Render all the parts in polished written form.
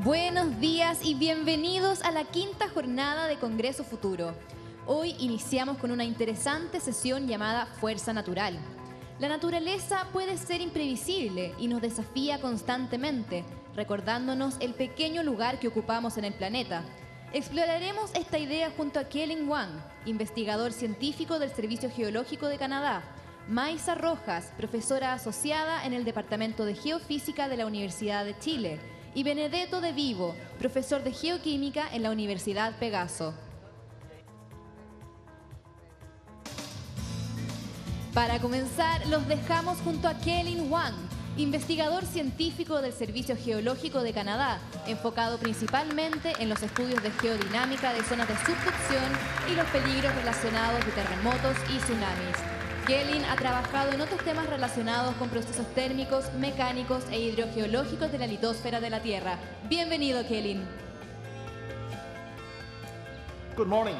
Buenos días y bienvenidos a la quinta jornada de Congreso Futuro. Hoy iniciamos con una interesante sesión llamada Fuerza Natural. La naturaleza puede ser imprevisible y nos desafía constantemente, recordándonos el pequeño lugar que ocupamos en el planeta. Exploraremos esta idea junto a Kellen Wang, investigador científico del Servicio Geológico de Canadá, Maisa Rojas, profesora asociada en el Departamento de Geofísica de la Universidad de Chile, y Benedetto De Vivo, profesor de Geoquímica en la Universidad Pegaso. Para comenzar, los dejamos junto a Kellen Wang, investigador científico del Servicio Geológico de Canadá, enfocado principalmente en los estudios de geodinámica de zonas de subducción y los peligros relacionados de terremotos y tsunamis. Kellen ha trabajado en otros temas relacionados con procesos térmicos, mecánicos e hidrogeológicos de la litosfera de la Tierra. Bienvenido, Kellen. Good morning.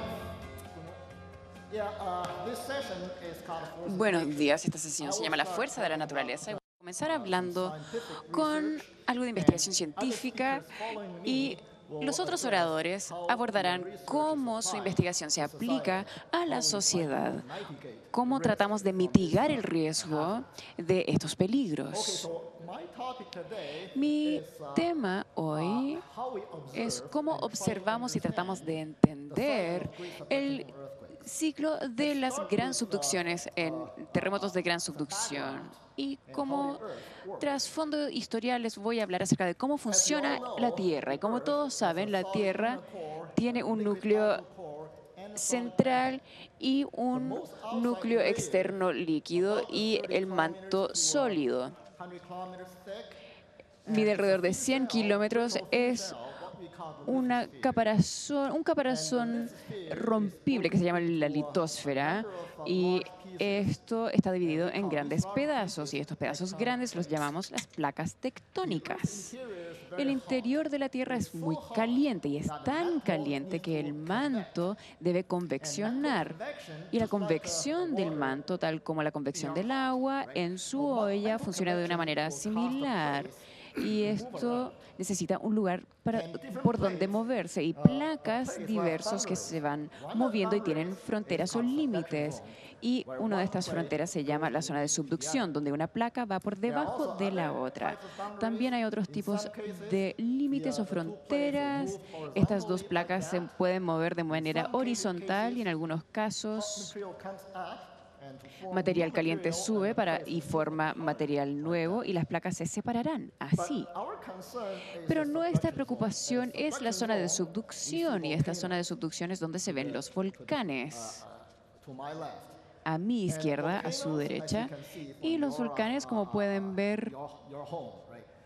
Buenos días, esta sesión se llama La Fuerza de la Naturaleza. Y voy a comenzar hablando con algo de investigación científica y los otros oradores abordarán cómo su investigación se aplica a la sociedad, cómo tratamos de mitigar el riesgo de estos peligros. Mi tema hoy es cómo observamos y tratamos de entender el ciclo de las gran subducciones en terremotos de gran subducción. Y como trasfondo historial les voy a hablar acerca de cómo funciona la Tierra. Y como todos saben, la Tierra tiene un núcleo central y un núcleo externo líquido y el manto sólido. Mide alrededor de 100 kilómetros, es un caparazón rompible que se llama la litosfera, y esto está dividido en grandes pedazos, y estos pedazos grandes los llamamos las placas tectónicas. El interior de la Tierra es muy caliente, y es tan caliente que el manto debe conveccionar. Y la convección del manto, tal como la convección del agua en su olla, funciona de una manera similar. Y esto necesita un lugar por donde moverse y placas diversos que se van moviendo y tienen fronteras o límites. Y una de estas fronteras se llama la zona de subducción, donde una placa va por debajo de la otra. También hay otros tipos de límites o fronteras. Estas dos placas se pueden mover de manera horizontal y en algunos casos material caliente sube y forma material nuevo y las placas se separarán así. Pero nuestra preocupación es la zona de subducción, y esta zona de subducción es donde se ven los volcanes. A mi izquierda, a su derecha, y los volcanes, como pueden ver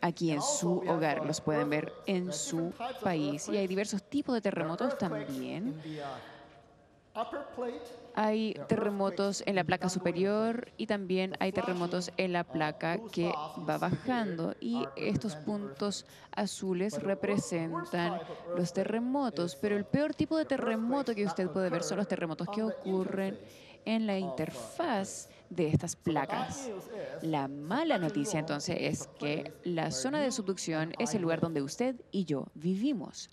aquí en su hogar, los pueden ver en su país. Y hay diversos tipos de terremotos también. Hay terremotos en la placa superior y también hay terremotos en la placa que va bajando, y estos puntos azules representan los terremotos. Pero el peor tipo de terremoto que usted puede ver son los terremotos que ocurren en la interfaz de estas placas. La mala noticia entonces es que la zona de subducción es el lugar donde usted y yo vivimos.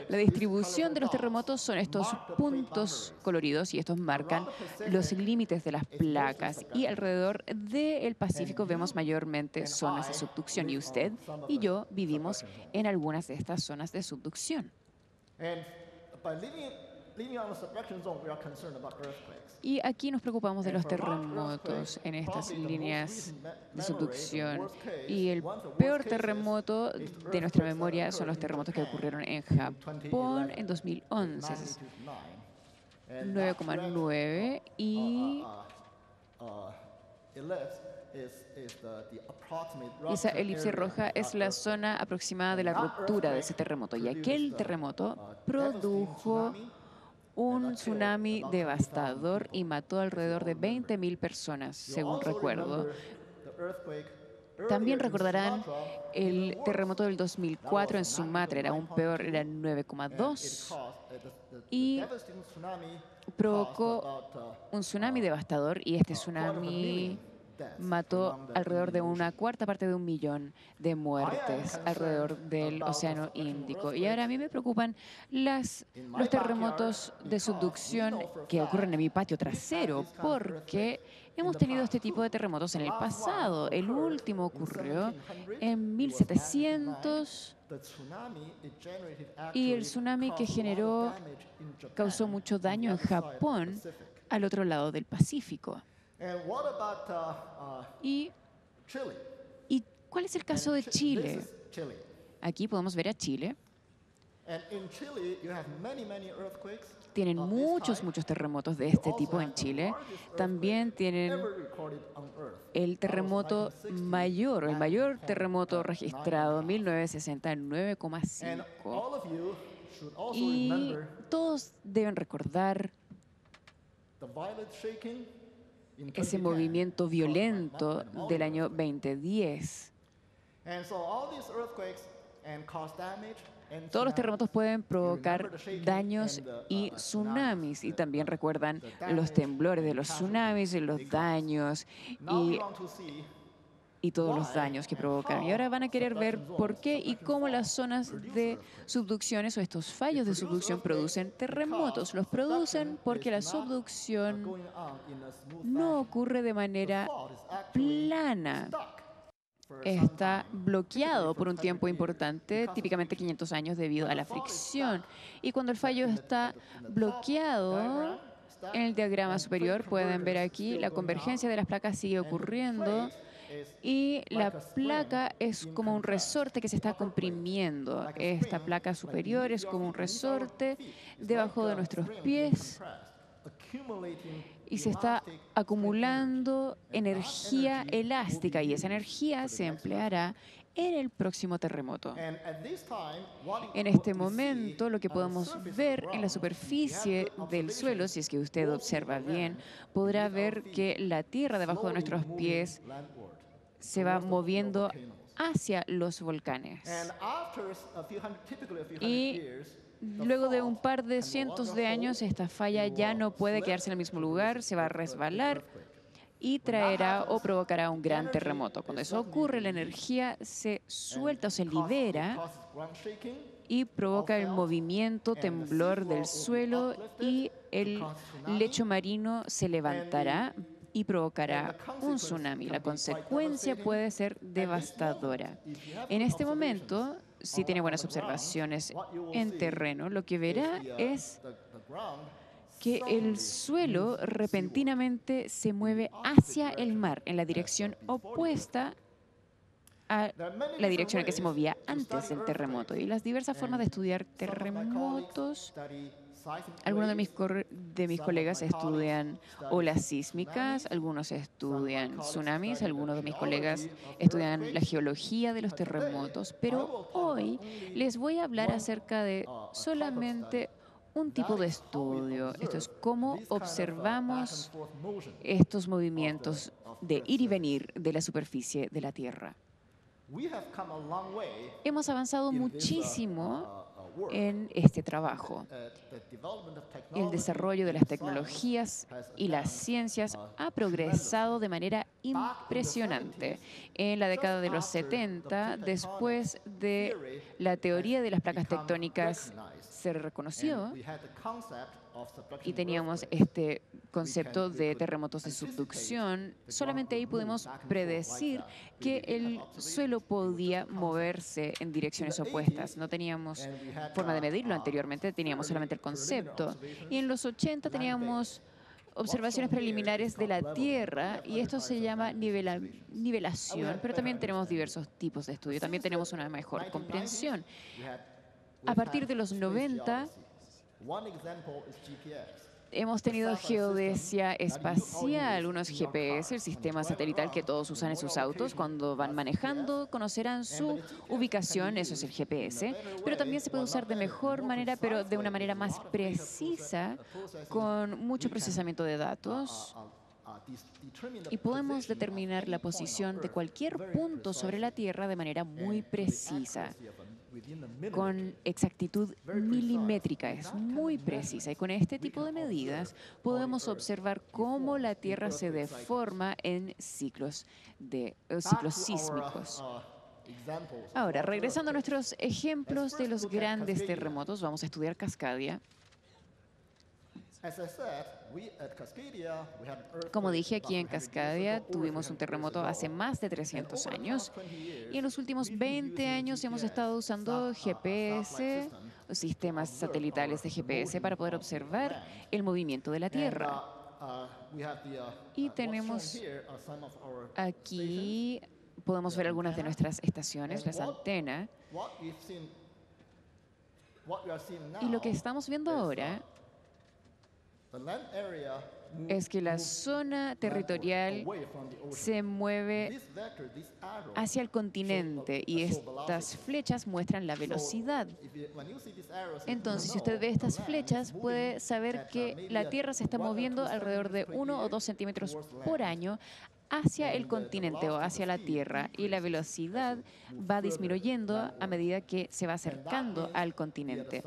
La distribución de los terremotos son estos puntos coloridos, y estos marcan los límites de las placas. Y alrededor del Pacífico vemos mayormente zonas de subducción, y usted y yo vivimos en algunas de estas zonas de subducción. Y aquí nos preocupamos de los terremotos en estas líneas de subducción. Y el peor terremoto de nuestra memoria son los terremotos que ocurrieron en Japón en 2011. 9,9 y esa elipse roja es la zona aproximada de la ruptura de ese terremoto. Y aquel terremoto produjo un tsunami devastador y mató alrededor de 20.000 personas, según recuerdo. También recordarán el terremoto del 2004 en Sumatra, era aún peor, era 9,2 y provocó un tsunami devastador, y este tsunami mató alrededor de una cuarta parte de 1 millón de muertes alrededor del Océano Índico. Y ahora a mí me preocupan los terremotos de subducción que ocurren en mi patio trasero, porque hemos tenido este tipo de terremotos en el pasado. El último ocurrió en 1700 y el tsunami que generó causó mucho daño en Japón, al otro lado del Pacífico. ¿Y cuál es el caso de Chile? Aquí podemos ver a Chile. Tienen muchos terremotos de este tipo en Chile. También tienen el terremoto mayor, el mayor terremoto registrado, 1969,5. Y todos deben recordar ese movimiento violento del año 2010. Todos los terremotos pueden provocar daños y tsunamis, y también recuerdan los temblores de los tsunamis, los daños y todos los daños que provocan. Y ahora van a querer ver por qué y cómo las zonas de subducciones o estos fallos de subducción producen terremotos. Los producen porque la subducción no ocurre de manera plana. Está bloqueado por un tiempo importante, típicamente 500 años, debido a la fricción. Y cuando el fallo está bloqueado, en el diagrama superior pueden ver aquí la convergencia de las placas sigue ocurriendo y la placa es como un resorte que se está comprimiendo. Esta placa superior es como un resorte debajo de nuestros pies y se está acumulando energía elástica, y esa energía se empleará en el próximo terremoto. En este momento, lo que podemos ver en la superficie del suelo, si es que usted observa bien, podrá ver que la tierra debajo de nuestros pies se va moviendo hacia los volcanes. Y luego de un par de cientos de años, esta falla ya no puede quedarse en el mismo lugar, se va a resbalar y traerá o provocará un gran terremoto. Cuando eso ocurre, la energía se suelta o se libera y provoca el movimiento, temblor del suelo, y el lecho marino se levantará y provocará un tsunami. La consecuencia puede ser devastadora. En este momento, si tiene buenas observaciones en terreno, lo que verá es que el suelo repentinamente se mueve hacia el mar, en la dirección opuesta a la dirección en que se movía antes del terremoto. Y las diversas formas de estudiar terremotos. Algunos de mis colegas estudian olas sísmicas, algunos estudian tsunamis, algunos de mis colegas estudian la geología de los terremotos, pero hoy les voy a hablar acerca de solamente un tipo de estudio. Esto es cómo observamos estos movimientos de ir y venir de la superficie de la Tierra. Hemos avanzado muchísimo en este trabajo. El desarrollo de las tecnologías y las ciencias ha progresado de manera impresionante. En la década de los 70, después de la teoría de las placas tectónicas se reconoció y teníamos este concepto de terremotos de subducción, solamente ahí pudimos predecir que el suelo podía moverse en direcciones opuestas. No teníamos forma de medirlo anteriormente, teníamos solamente el concepto. Y en los 80 teníamos observaciones preliminares de la Tierra, y esto se llama nivelación, pero también tenemos diversos tipos de estudio, también tenemos una mejor comprensión. A partir de los 90, hemos tenido geodesia espacial, unos GPS, el sistema satelital que todos usan en sus autos. Cuando van manejando, conocerán su ubicación, eso es el GPS, pero también se puede usar de mejor manera, pero de una manera más precisa, con mucho procesamiento de datos. Y podemos determinar la posición de cualquier punto sobre la Tierra de manera muy precisa. con exactitud milimétrica, es muy precisa. Y con este tipo de medidas podemos observar cómo la Tierra se deforma en ciclos sísmicos. Ahora, regresando a nuestros ejemplos de los grandes terremotos, vamos a estudiar Cascadia. Como dije, aquí en Cascadia tuvimos un terremoto hace más de 300 años y en los últimos 20 años hemos estado usando GPS, sistemas satelitales de GPS para poder observar el movimiento de la Tierra. Y tenemos aquí, podemos ver algunas de nuestras estaciones, las antenas. Y lo que estamos viendo ahora es que la zona territorial se mueve hacia el continente y estas flechas muestran la velocidad. Entonces, si usted ve estas flechas, puede saber que la Tierra se está moviendo alrededor de 1 o 2 centímetros por año hacia el continente o hacia la Tierra, y la velocidad va disminuyendo a medida que se va acercando al continente.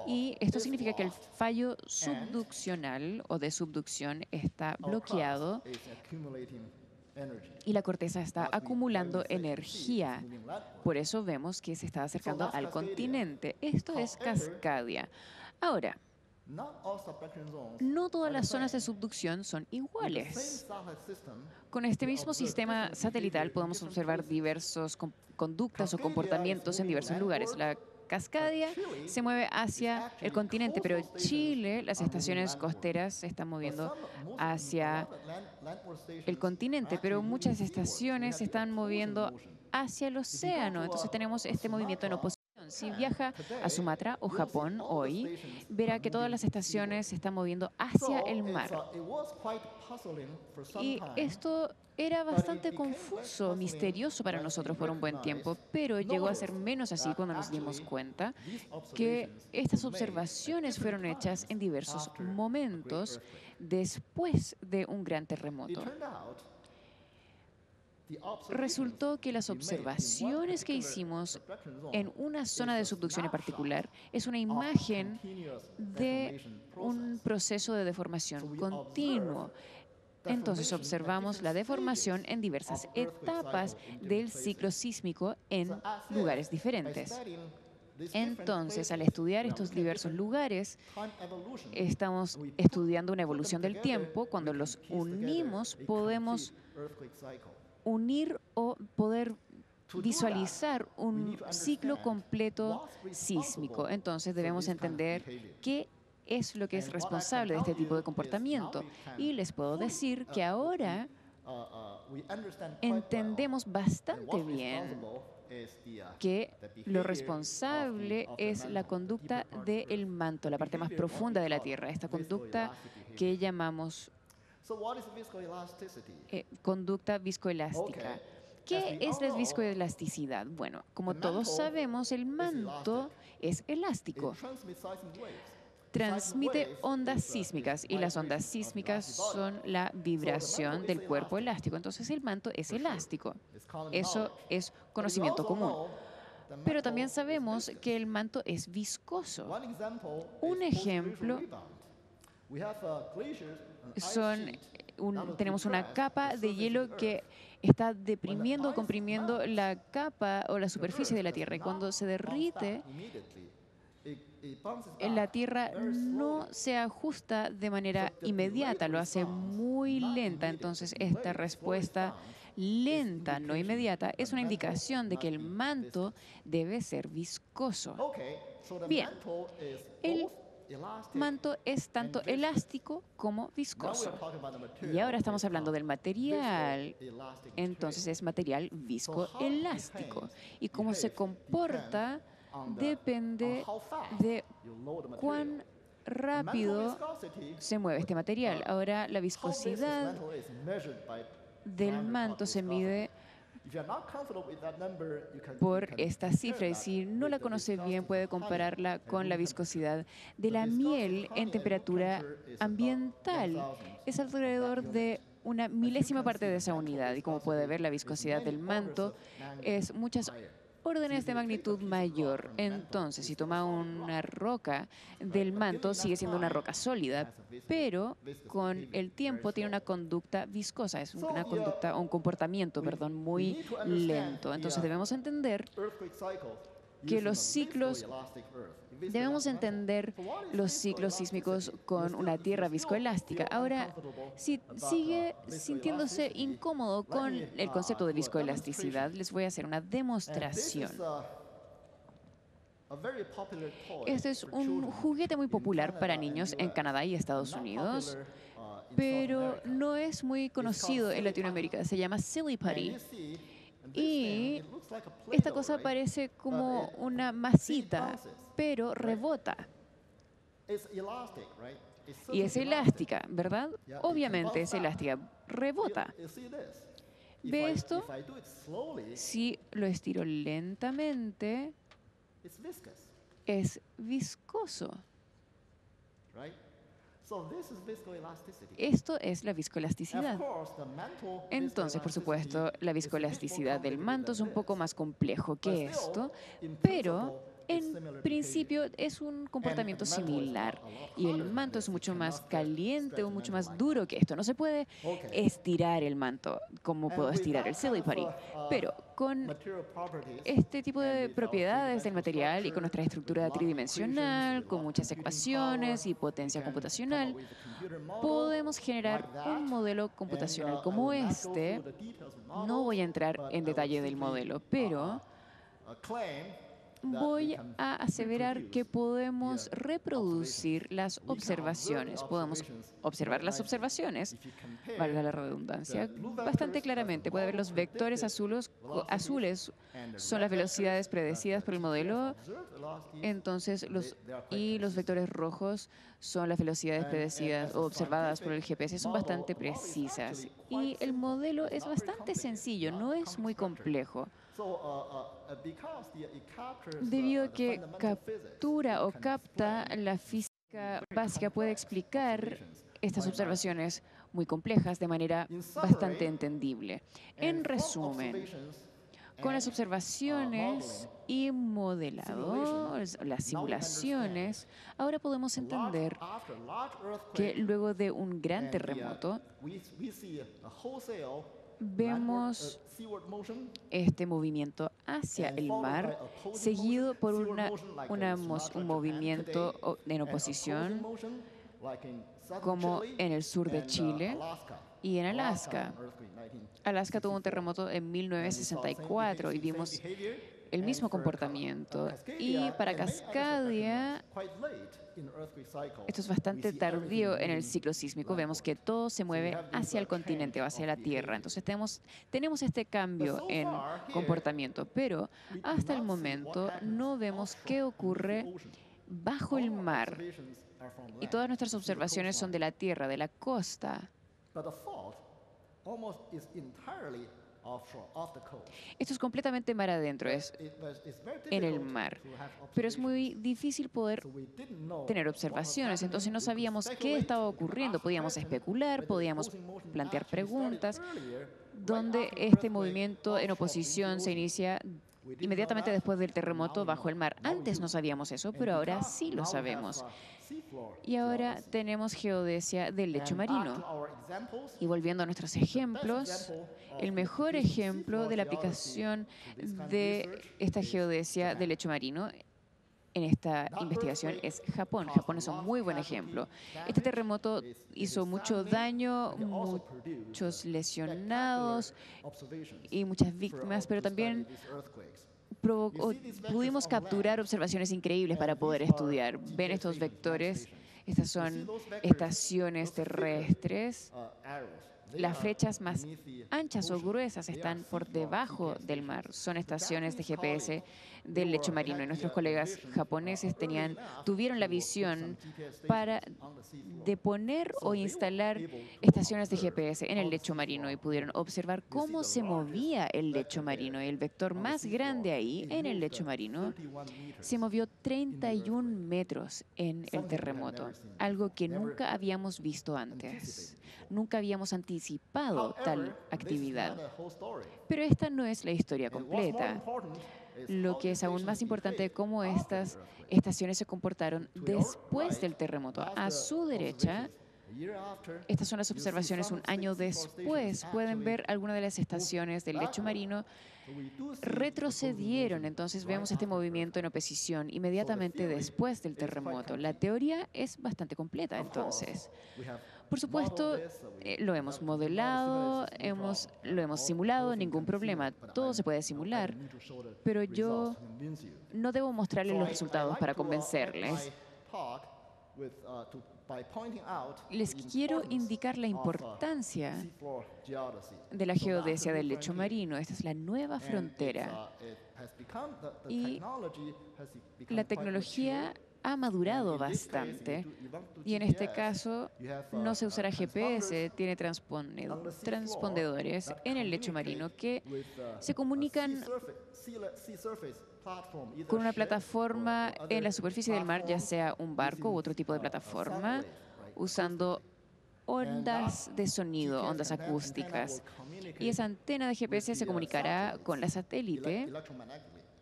Y esto significa que el fallo subduccional o de subducción está bloqueado y la corteza está acumulando energía. Por eso vemos que se está acercando al continente. Esto es Cascadia. Ahora, no todas las zonas de subducción son iguales. Con este mismo sistema satelital podemos observar diversas conductas o comportamientos en diversos lugares. La Cascadia se mueve hacia el continente, pero Chile, las estaciones costeras se están moviendo hacia el continente, pero muchas estaciones se están moviendo hacia el océano. Entonces tenemos este movimiento en oposición. Si viaja a Sumatra o Japón hoy, verá que todas las estaciones se están moviendo hacia el mar. Y esto era bastante confuso, misterioso para nosotros por un buen tiempo, pero llegó a ser menos así cuando nos dimos cuenta que estas observaciones fueron hechas en diversos momentos después de un gran terremoto. Resultó que las observaciones que hicimos en una zona de subducción en particular es una imagen de un proceso de deformación continuo. Entonces observamos la deformación en diversas etapas del ciclo sísmico en lugares diferentes. Entonces, al estudiar estos diversos lugares, estamos estudiando una evolución del tiempo. Cuando los unimos, podemos unir o poder visualizar un ciclo completo sísmico. Entonces debemos entender qué es lo que es responsable de este tipo de comportamiento. Y les puedo decir que ahora entendemos bastante bien que lo responsable es la conducta del manto, la parte más profunda de la Tierra, esta conducta que llamamos conducta viscoelástica. ¿Qué es la viscoelasticidad? Bueno, como todos sabemos, el manto es elástico. Transmite ondas sísmicas y las ondas sísmicas son la vibración del cuerpo elástico. Entonces el manto es elástico. Eso es conocimiento común. Pero también sabemos que el manto es viscoso. Un ejemplo tenemos una capa de hielo que está deprimiendo o comprimiendo la capa o la superficie de la Tierra. Y cuando se derrite, la Tierra no se ajusta de manera inmediata, lo hace muy lenta. Entonces, esta respuesta lenta, no inmediata, es una indicación de que el manto debe ser viscoso. Bien, el manto es tanto elástico como viscoso. Y ahora estamos hablando del material. Entonces es material viscoelástico. Y cómo se comporta depende de cuán rápido se mueve este material. Ahora la viscosidad del manto se mide por esta cifra, y si no la conoce bien puede compararla con la viscosidad de la miel en temperatura ambiental. Es alrededor de una milésima parte de esa unidad, y como puede ver, la viscosidad del manto es muchas órdenes de magnitud mayor. Entonces, si toma una roca del manto, sigue siendo una roca sólida, pero con el tiempo tiene una conducta viscosa, es una conducta, un comportamiento, perdón, muy lento. Entonces, debemos entender que debemos entender los ciclos sísmicos con una tierra viscoelástica. Ahora, si sigue sintiéndose incómodo con el concepto de viscoelasticidad, les voy a hacer una demostración. Este es un juguete muy popular para niños en Canadá y Estados Unidos, pero no es muy conocido en Latinoamérica. Se llama Silly Putty. Y esta cosa parece como una masita, pero rebota. Y es elástica, ¿verdad? Obviamente es elástica. Rebota. ¿Ve esto? Si lo estiro lentamente, es viscoso. Esto es la viscoelasticidad. Entonces, por supuesto, la viscoelasticidad del manto es un poco más complejo que esto, pero en principio es un comportamiento similar. Y el manto es mucho más caliente o mucho más duro que esto. No se puede estirar el manto como puedo estirar el Silly Putty, pero con este tipo de propiedades del material y con nuestra estructura tridimensional, con muchas ecuaciones y potencia computacional, podemos generar un modelo computacional como este. No voy a entrar en detalle del modelo, pero voy a aseverar que podemos reproducir las observaciones. Podemos observar las observaciones, valga la redundancia, bastante claramente. Puede ver los vectores azules son las velocidades predecidas por el modelo, entonces los vectores rojos son las velocidades predecidas o observadas por el GPS. Son bastante precisas y el modelo es bastante sencillo, no es muy complejo. Debido a que captura o capta la física básica, puede explicar estas observaciones muy complejas de manera bastante entendible. En resumen, con las observaciones y modelado, las simulaciones, ahora podemos entender que luego de un gran terremoto, vemos este movimiento hacia el mar, seguido por un movimiento en oposición, como en el sur de Chile y en Alaska. Alaska tuvo un terremoto en 1964 y vimos el mismo comportamiento. Y para Cascadia, esto es bastante tardío en el ciclo sísmico. Vemos que todo se mueve hacia el continente o hacia la Tierra. Entonces tenemos este cambio en comportamiento, pero hasta el momento no vemos qué ocurre bajo el mar. Y todas nuestras observaciones son de la tierra, de la costa. Esto es completamente mar adentro, es en el mar. Pero es muy difícil poder tener observaciones, entonces no sabíamos qué estaba ocurriendo. Podíamos especular, podíamos plantear preguntas, donde este movimiento en oposición se inicia inmediatamente después del terremoto bajo el mar. Antes no sabíamos eso, pero ahora sí lo sabemos. Y ahora tenemos geodesia del lecho marino. Y volviendo a nuestros ejemplos, el mejor ejemplo de la aplicación de esta geodesia del lecho marino en esta investigación es Japón. Japón es un muy buen ejemplo. Este terremoto hizo mucho daño, muchos lesionados y muchas víctimas, pero también pudimos capturar observaciones increíbles para poder estudiar. ¿Ven estos vectores? Estas son estaciones terrestres. Las flechas más anchas o gruesas están por debajo del mar. Son estaciones de GPS del lecho marino. Y nuestros colegas japoneses tuvieron la visión de poner o instalar estaciones de GPS en el lecho marino y pudieron observar cómo se movía el lecho marino. Y el vector más grande ahí, en el lecho marino, se movió 31 metros en el terremoto, algo que nunca habíamos visto antes. Nunca habíamos anticipado tal actividad. Pero esta no es la historia completa. Lo que es aún más importante es cómo estas estaciones se comportaron después del terremoto. A su derecha, estas son las observaciones un año después. Pueden ver algunas de las estaciones del lecho marino retrocedieron. Entonces vemos este movimiento en oposición inmediatamente después del terremoto. La teoría es bastante completa, entonces. Por supuesto, lo hemos modelado, lo hemos simulado, ningún problema. Todo se puede simular, pero yo no debo mostrarles los resultados para convencerles. Les quiero indicar la importancia de la geodesia del lecho marino. Esta es la nueva frontera. Y la tecnología ha madurado bastante. Y en este caso no se usará GPS, tiene transpondedores en el lecho marino que se comunican con una plataforma en la superficie del mar, ya sea un barco u otro tipo de plataforma, usando ondas de sonido, ondas acústicas. Y esa antena de GPS se comunicará con la satélite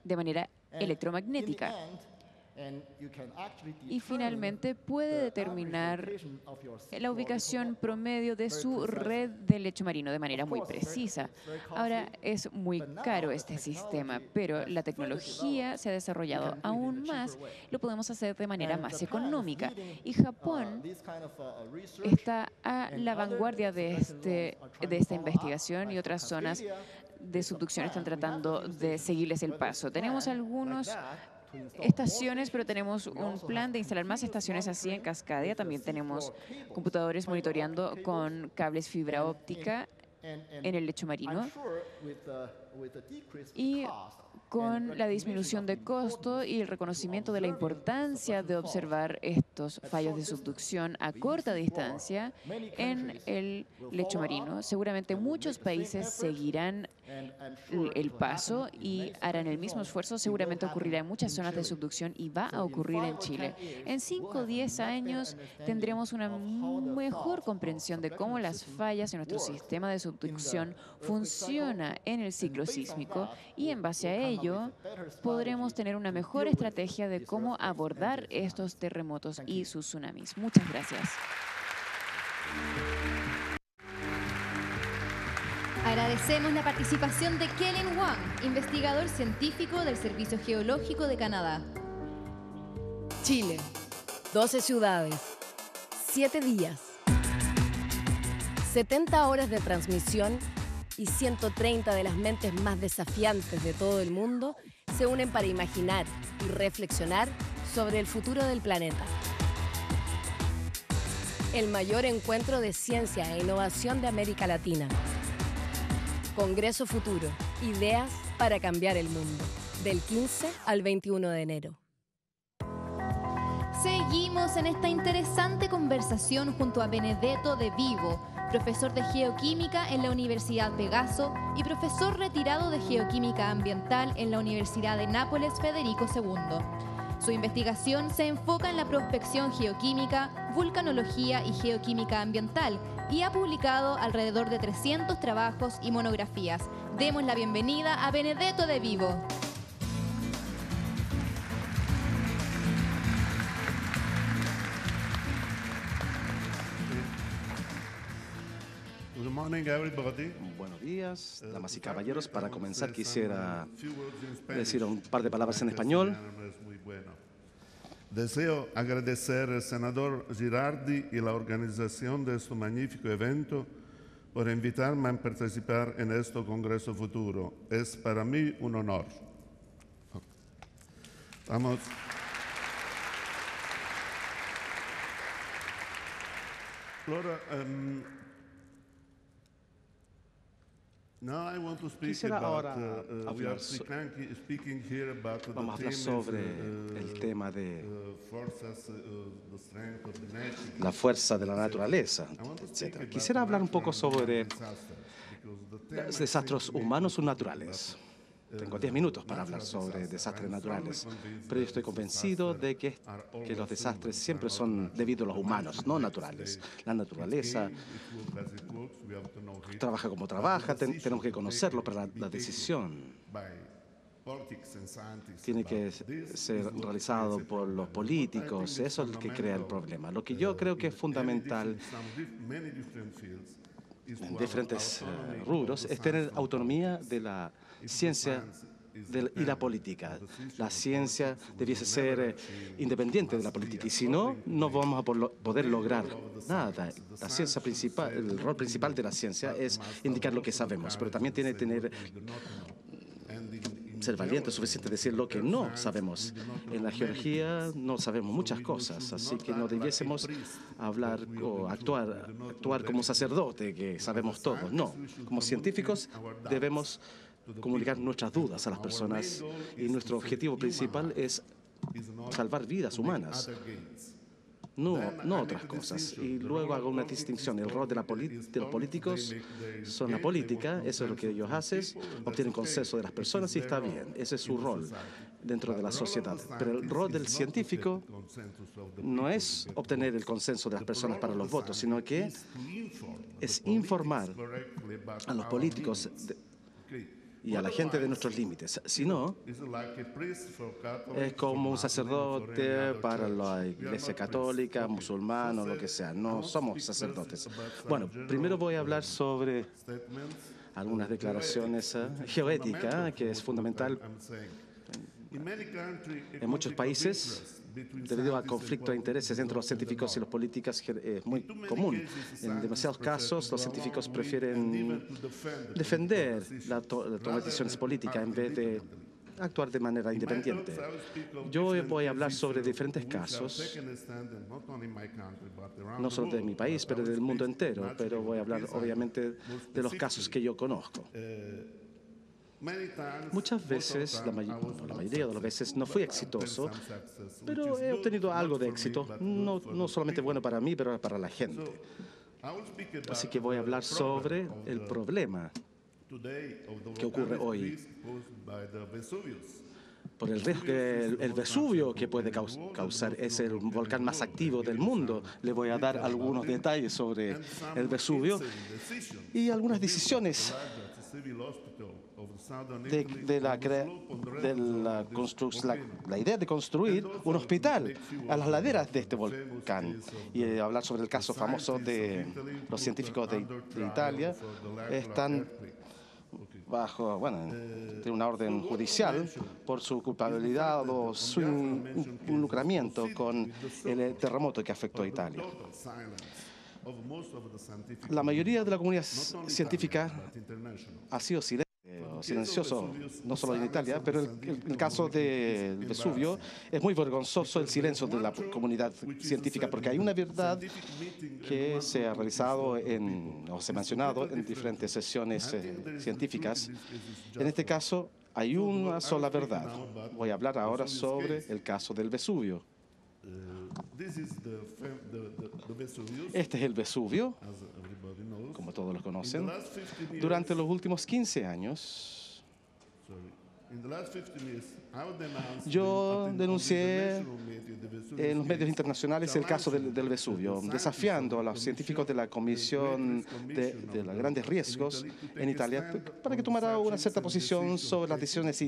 de manera electromagnética. Y finalmente puede determinar la ubicación promedio de su red de lecho marino de manera muy precisa. Ahora, es muy caro este sistema, pero la tecnología se ha desarrollado aún más. Lo podemos hacer de manera más económica. Y Japón está a la vanguardia de esta investigación, y otras zonas de subducción están tratando de seguirles el paso. Tenemos algunos estaciones, pero tenemos un plan de instalar más estaciones así en Cascadia. También tenemos computadores monitoreando con cables fibra óptica en el lecho marino. Y con la disminución de costo y el reconocimiento de la importancia de observar estos fallos de subducción a corta distancia en el lecho marino, seguramente muchos países seguirán el paso y harán el mismo esfuerzo. Seguramente ocurrirá en muchas zonas de subducción y va a ocurrir en Chile. En 5 o 10 años tendremos una mejor comprensión de cómo las fallas en nuestro sistema de subducción funciona en el ciclo sísmico, y en base a ello podremos tener una mejor estrategia de cómo abordar estos terremotos y sus tsunamis. Muchas gracias. Agradecemos la participación de Kellen Wang, investigador científico del Servicio Geológico de Canadá. Chile, 12 ciudades, 7 días, 70 horas de transmisión y 130 de las mentes más desafiantes de todo el mundo se unen para imaginar y reflexionar sobre el futuro del planeta. El mayor encuentro de ciencia e innovación de América Latina. Congreso Futuro. Ideas para cambiar el mundo. Del 15 al 21 de enero. Seguimos en esta interesante conversación junto a Benedetto De Vivo, profesor de Geoquímica en la Universidad Pegaso y profesor retirado de Geoquímica Ambiental en la Universidad de Nápoles Federico II. Su investigación se enfoca en la prospección geoquímica, vulcanología y geoquímica ambiental, y ha publicado alrededor de 300 trabajos y monografías. Demos la bienvenida a Benedetto De Vivo. Good morning, everybody. Buenos días, damas y caballeros. Para comenzar quisiera decir un par de palabras en español. Deseo agradecer al senador Girardi y la organización de este magnífico evento por invitarme a participar en este Congreso Futuro. Es para mí un honor. Vamos. Allora, quisiera ahora vamos a hablar sobre el tema de la fuerza de la naturaleza, etc. Quisiera hablar un poco sobre los desastres humanos o naturales. tengo 10 minutos para hablar sobre desastres naturales, pero yo estoy convencido de que los desastres siempre son debido a los humanos, no naturales. La naturaleza trabaja como trabaja, tenemos que conocerlo, pero la decisión tiene que ser realizado por los políticos. Eso es lo que crea el problema. Lo que yo creo que es fundamental en diferentes rubros es tener autonomía de la ciencia y la política. La ciencia debiese ser independiente de la política y si no, no vamos a poder lograr nada. La ciencia principal, el rol principal de la ciencia es indicar lo que sabemos, pero también tiene que ser valiente, suficiente decir lo que no sabemos. En la geología no sabemos muchas cosas, así que no debiésemos hablar o actuar como sacerdote, que sabemos todo. No, como científicos debemos comunicar nuestras dudas a las personas y nuestro objetivo principal es salvar vidas humanas. No otras cosas. Y luego hago una distinción. El rol de los políticos son la política, eso es lo que ellos hacen, obtienen consenso de las personas y está bien. Ese es su rol dentro de la sociedad. Pero el rol del científico no es obtener el consenso de las personas para los votos, sino que es informar a los políticos y a la gente de nuestros límites. Si no, es como un sacerdote para la Iglesia Católica, musulmana o lo que sea. No somos sacerdotes. Bueno, primero voy a hablar sobre algunas declaraciones geoéticas, que es fundamental. En muchos países, debido a conflicto de intereses entre los científicos y los políticos, es muy común. En demasiados casos, los científicos prefieren defender la toma de decisiones políticas en vez de actuar de manera independiente. Yo voy a hablar sobre diferentes casos, no solo de mi país, pero del mundo entero, pero voy a hablar obviamente de los casos que yo conozco. Muchas veces, la mayoría de las veces, no fui exitoso, pero he obtenido algo de éxito, no solamente bueno para mí, pero para la gente. Así que voy a hablar sobre el problema que ocurre hoy por el riesgo que el Vesubio que puede causar. Es el volcán más activo del mundo. Le voy a dar algunos detalles sobre el Vesubio y algunas decisiones la idea de construir un hospital a las laderas de este volcán y hablar sobre el caso famoso de los científicos de Italia. Están bajo, de una orden judicial por su culpabilidad o su involucramiento con el terremoto que afectó a Italia. La mayoría de la comunidad científica ha sido silencioso, no solo en Italia, pero el caso del Vesubio es muy vergonzoso el silencio de la comunidad científica, porque hay una verdad que se ha realizado o se ha mencionado en diferentes sesiones científicas. En este caso, hay una sola verdad. Voy a hablar ahora sobre el caso del Vesubio. Este es el Vesubio, como todos lo conocen. Durante los últimos 15 años, yo denuncié en los medios internacionales el caso del Vesubio, desafiando a los científicos de la Comisión de los Grandes Riesgos en Italia para que tomara una cierta posición sobre las decisiones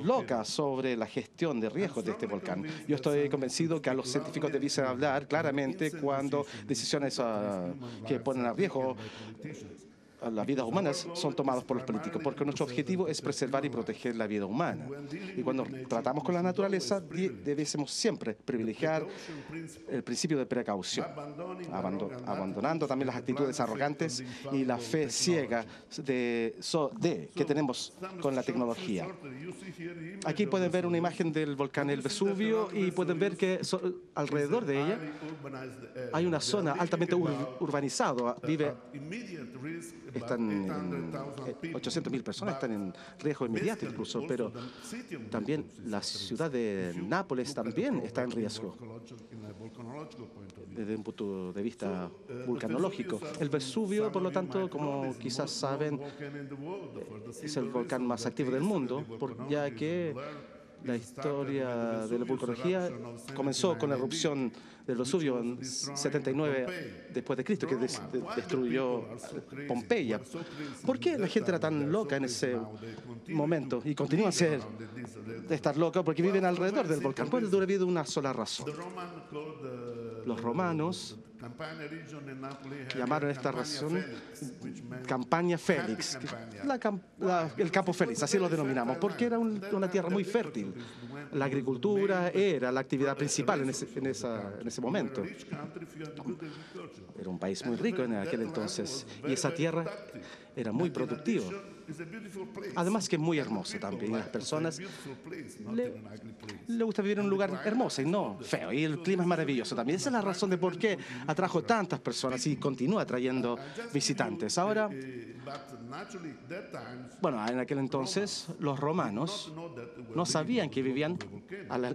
locas sobre la gestión de riesgos de este volcán. Yo estoy convencido que a los científicos debiesen hablar claramente cuando decisiones que ponen a riesgo las vidas humanas son tomadas por los políticos, porque nuestro objetivo es preservar y proteger la vida humana. Y cuando tratamos con la naturaleza, debemos siempre privilegiar el principio de precaución, abandonando también las actitudes arrogantes y la fe ciega que tenemos con la tecnología. Aquí pueden ver una imagen del volcán El Vesubio y pueden ver que alrededor de ella hay una zona altamente urbanizada. Vive están 800.000 personas están en riesgo inmediato incluso, pero también la ciudad de Nápoles también está en riesgo desde un punto de vista vulcanológico. El Vesubio, por lo tanto, como quizás saben, es el volcán más activo del mundo, ya que la historia de la vulcanología comenzó con la erupción del Vesubio en 79 después de Cristo, que destruyó Pompeya. ¿Por qué la gente era tan loca en ese momento y continúa a estar loca? Porque viven alrededor del volcán. Pues debido a una sola razón. Los romanos llamaron esta región Campania Félix, el Campo Félix, así lo denominamos, porque era una tierra muy fértil. La agricultura era la actividad principal en ese momento. Era un país muy rico en aquel entonces y esa tierra era muy productiva. Además que es muy hermoso también. Las personas le gusta vivir en un lugar hermoso y no feo. Y el clima es maravilloso también. Esa es la razón de por qué atrajo tantas personas y continúa atrayendo visitantes. Ahora, bueno, en aquel entonces los romanos no sabían que vivían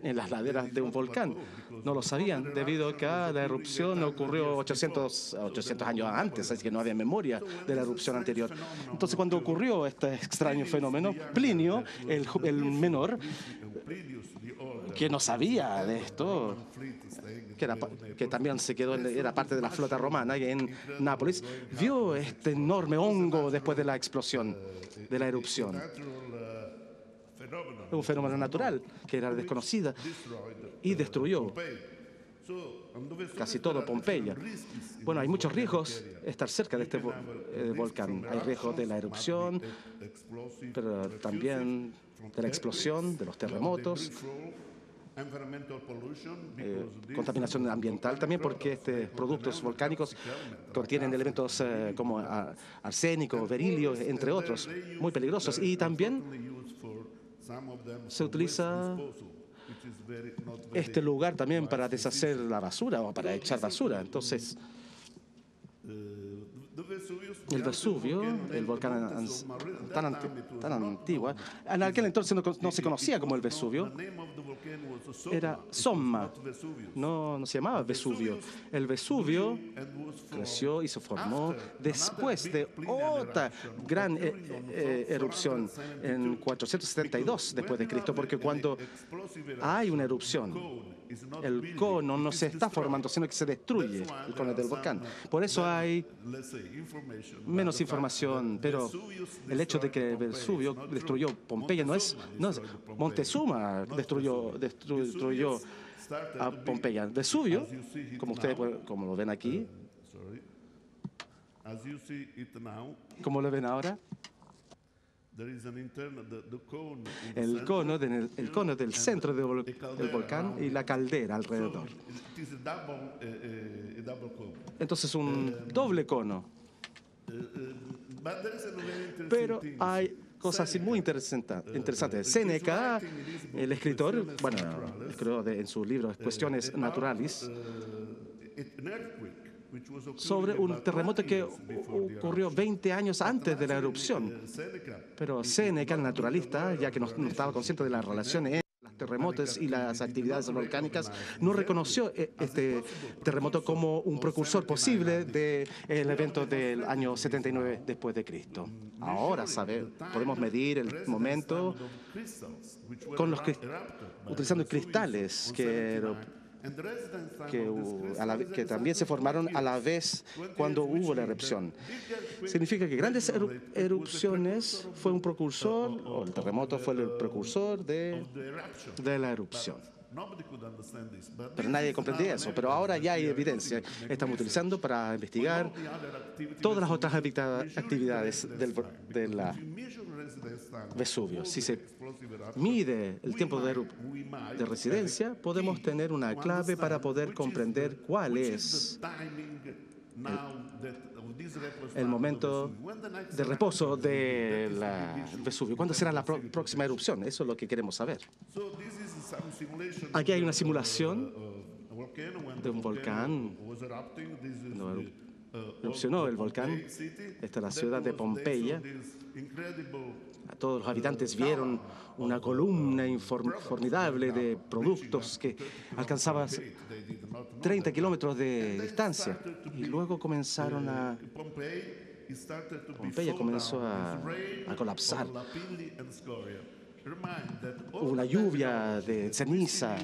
en las laderas de un volcán. No lo sabían debido a que la erupción ocurrió 800 años antes, así que no había memoria de la erupción anterior. Entonces, cuando ocurrió este extraño fenómeno, Plinio, el menor, que no sabía de esto, que también era parte de la flota romana en Nápoles, vio este enorme hongo después de la explosión, de la erupción. Un fenómeno natural que era desconocida y destruyó casi todo Pompeya. Bueno, hay muchos riesgos estar cerca de este volcán. Hay riesgos de la erupción, pero también de la explosión, de los terremotos, contaminación ambiental también, porque estos productos volcánicos contienen elementos como arsénico, berilio, entre otros, muy peligrosos. Y también se utiliza este lugar también para deshacer la basura o para echar basura. Entonces, el Vesubio, el volcán tan antiguo, en aquel entonces no se conocía como el Vesubio, era Somma, no se llamaba Vesubio. El Vesubio creció y se formó después de otra gran erupción en 472 después de Cristo, porque cuando hay una erupción, el cono no se está formando, sino que se destruye el cono del volcán. Por eso hay menos información, pero el hecho de que Vesubio destruyó Pompeya no es Montezuma destruyó a Pompeya. Vesubio, como lo ven aquí, como lo ven ahora, el cono del centro del volcán y la caldera alrededor. Entonces, un doble cono. Pero hay cosas muy interesantes. Séneca, el escritor, bueno, escribió en su libro Cuestiones Naturales, sobre un terremoto que ocurrió 20 años antes de la erupción. Pero Séneca, el naturalista, ya que no estaba consciente de la relación entre los terremotos y las actividades volcánicas, no reconoció este terremoto como un precursor posible del evento del año 79 después de Cristo. Ahora podemos medir el momento utilizando cristales que también se formaron a la vez cuando hubo la erupción. Significa que grandes erupciones fue un precursor, o el terremoto fue el precursor de la erupción. Pero nadie comprendía eso. Pero ahora ya hay evidencia. Estamos utilizando para investigar todas las otras actividades del Vesubio. Si se mide el tiempo de residencia, podemos tener una clave para poder comprender cuál es el momento de reposo del Vesubio. ¿Cuándo será la próxima erupción? Eso es lo que queremos saber. Aquí hay una simulación de un volcán erupcionó el volcán. Esta es la ciudad de Pompeya. Todos los habitantes vieron una columna formidable de productos que alcanzaba 30 kilómetros de distancia. Y luego Pompeya comenzó a colapsar. Hubo una lluvia de ceniza.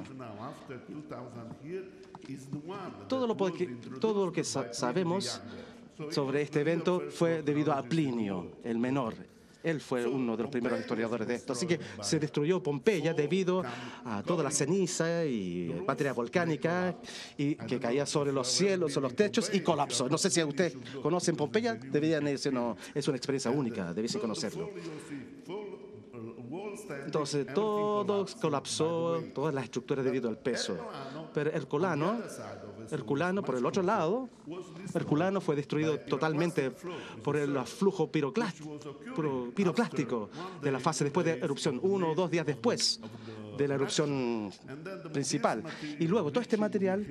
Todo lo que sabemos sobre este evento fue debido a Plinio, el menor. Él fue uno de los primeros historiadores de esto. Así que se destruyó Pompeya debido a toda la ceniza y materia volcánica y que caía sobre los cielos, sobre los techos y colapsó. No sé si ustedes conocen Pompeya, deberían decir, no, es una experiencia única, debiesen conocerlo. Entonces todo colapsó, todas las estructuras debido al peso. Pero Herculano, por el otro lado, Herculano fue destruido totalmente por el flujo piroclástico de la fase después de erupción, 1 o 2 días después de la erupción principal. Y luego todo este material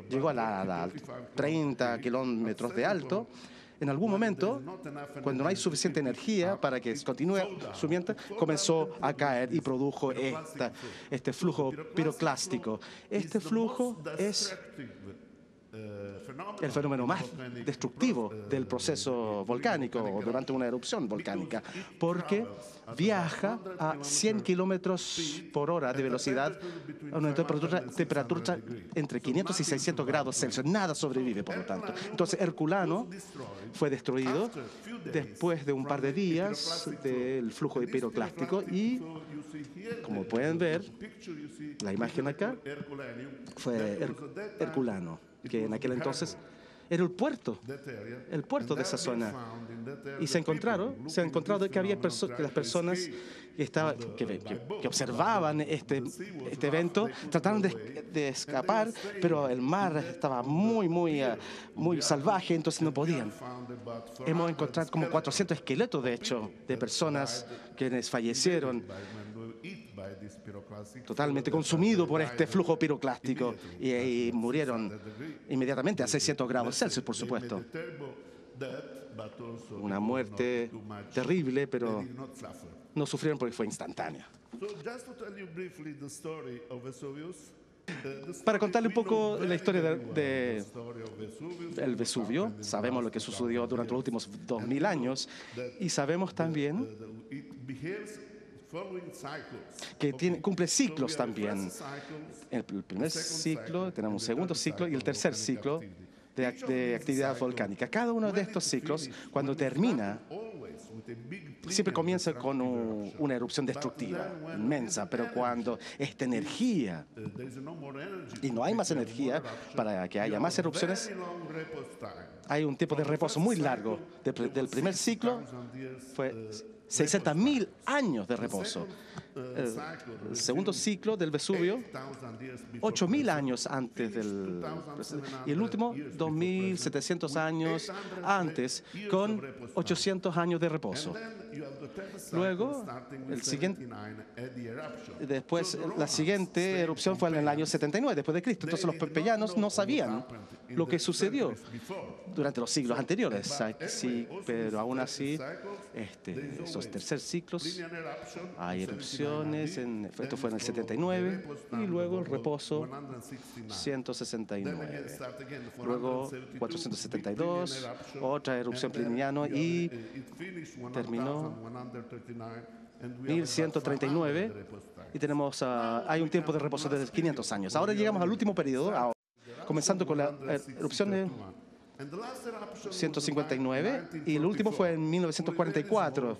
llegó a 30 kilómetros de alto. En algún momento, cuando no hay suficiente energía para que continúe subiendo, comenzó a caer y produjo este flujo piroclástico. Este flujo es el fenómeno más destructivo del proceso volcánico o durante una erupción volcánica, porque viaja a 100 kilómetros por hora de velocidad a una temperatura entre 500 y 600 grados Celsius. Nada sobrevive, por lo tanto. Entonces, Herculano fue destruido después de un par de días del flujo piroclástico y, como pueden ver, la imagen acá fue Herculano, que en aquel entonces era el puerto de esa zona. Y se ha encontrado que había que las personas que observaban este evento trataron de escapar, pero el mar estaba muy salvaje, entonces no podían. Hemos encontrado como 400 esqueletos, de hecho, de personas quienes fallecieron totalmente consumidos por este flujo piroclástico y murieron inmediatamente a 600 grados Celsius, por supuesto. Una muerte terrible, pero no sufrieron porque fue instantánea. Para contarle un poco la historia del Vesubio, sabemos lo que sucedió durante los últimos 2000 años y sabemos también que cumple ciclos también. El primer ciclo, tenemos un segundo ciclo y el tercer ciclo de actividad volcánica. Cada uno de estos ciclos, cuando termina, siempre comienza con una erupción destructiva, inmensa, pero cuando esta energía, y no hay más energía para que haya más erupciones, hay un tiempo de reposo muy largo. Del primer ciclo fue 600.000 años de reposo. El segundo ciclo del Vesubio, 8.000 años antes del... Y el último, 2.700 años antes, con 800 años de reposo. Luego, la siguiente erupción fue en el año 79 después de Cristo. Entonces los pompeyanos no sabían lo que sucedió durante los siglos anteriores. Sí, pero aún así, esos terceros ciclos, hay erupciones, esto fue en el 79, y luego el reposo 169. Luego 472, otra erupción pliniana y terminó 1139 y tenemos, hay un tiempo de reposo de 500 años. Ahora llegamos al último periodo, comenzando con la erupción de 159 y el último fue en 1944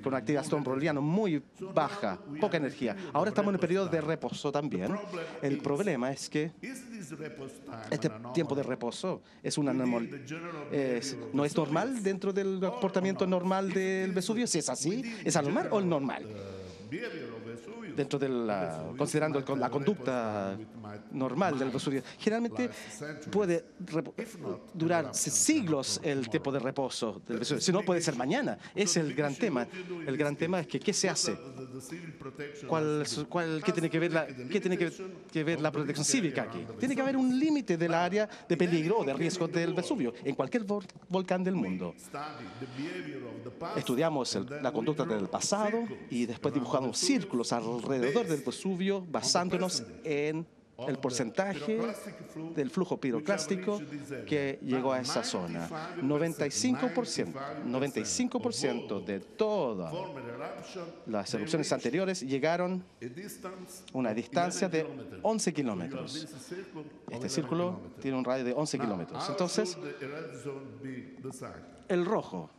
con actividad stromboliana muy baja, poca energía. Ahora estamos en el periodo de reposo también. El problema es que este tiempo de reposo no es normal dentro del comportamiento normal del Vesubio. Si es así, ¿es anormal o normal? dentro de considerando la conducta normal del Vesubio. Generalmente puede durar siglos el tiempo de reposo del Vesubio. Si no, puede ser mañana. Ese es el gran tema. El gran tema es que ¿qué se hace? ¿Qué tiene que ver la protección cívica aquí? Tiene que haber un límite del área de peligro o de riesgo del Vesubio en cualquier volcán del mundo. Estudiamos la conducta del pasado y después dibujamos círculos alrededor del Vesubio basándonos en el porcentaje del flujo piroclástico que llegó a esa zona. 95% de todas las erupciones anteriores llegaron a una distancia de 11 kilómetros. Este círculo tiene un radio de 11 kilómetros. Entonces, el rojo.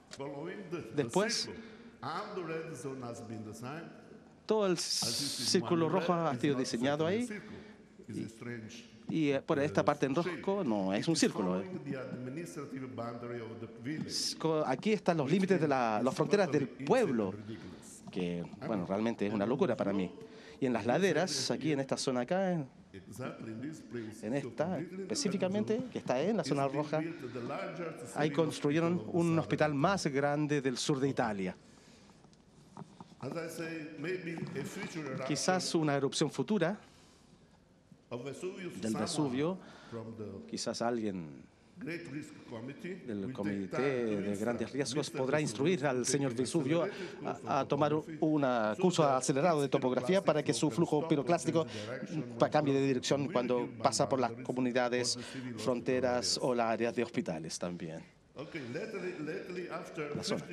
Después, todo el círculo rojo ha sido diseñado ahí. Y por esta parte en rojo no es un círculo. Aquí están los límites de las fronteras del pueblo, que, bueno, realmente es una locura para mí. Y en las laderas, aquí en esta zona acá, en esta específicamente, que está en la zona roja, ahí construyeron un hospital más grande del sur de Italia. Quizás una erupción futura del Vesubio, quizás alguien del Comité de Grandes Riesgos podrá instruir al señor Vesubio a tomar un curso acelerado de topografía para que su flujo piroclástico cambie de dirección cuando pasa por las comunidades, fronteras o las áreas de hospitales también. La zona.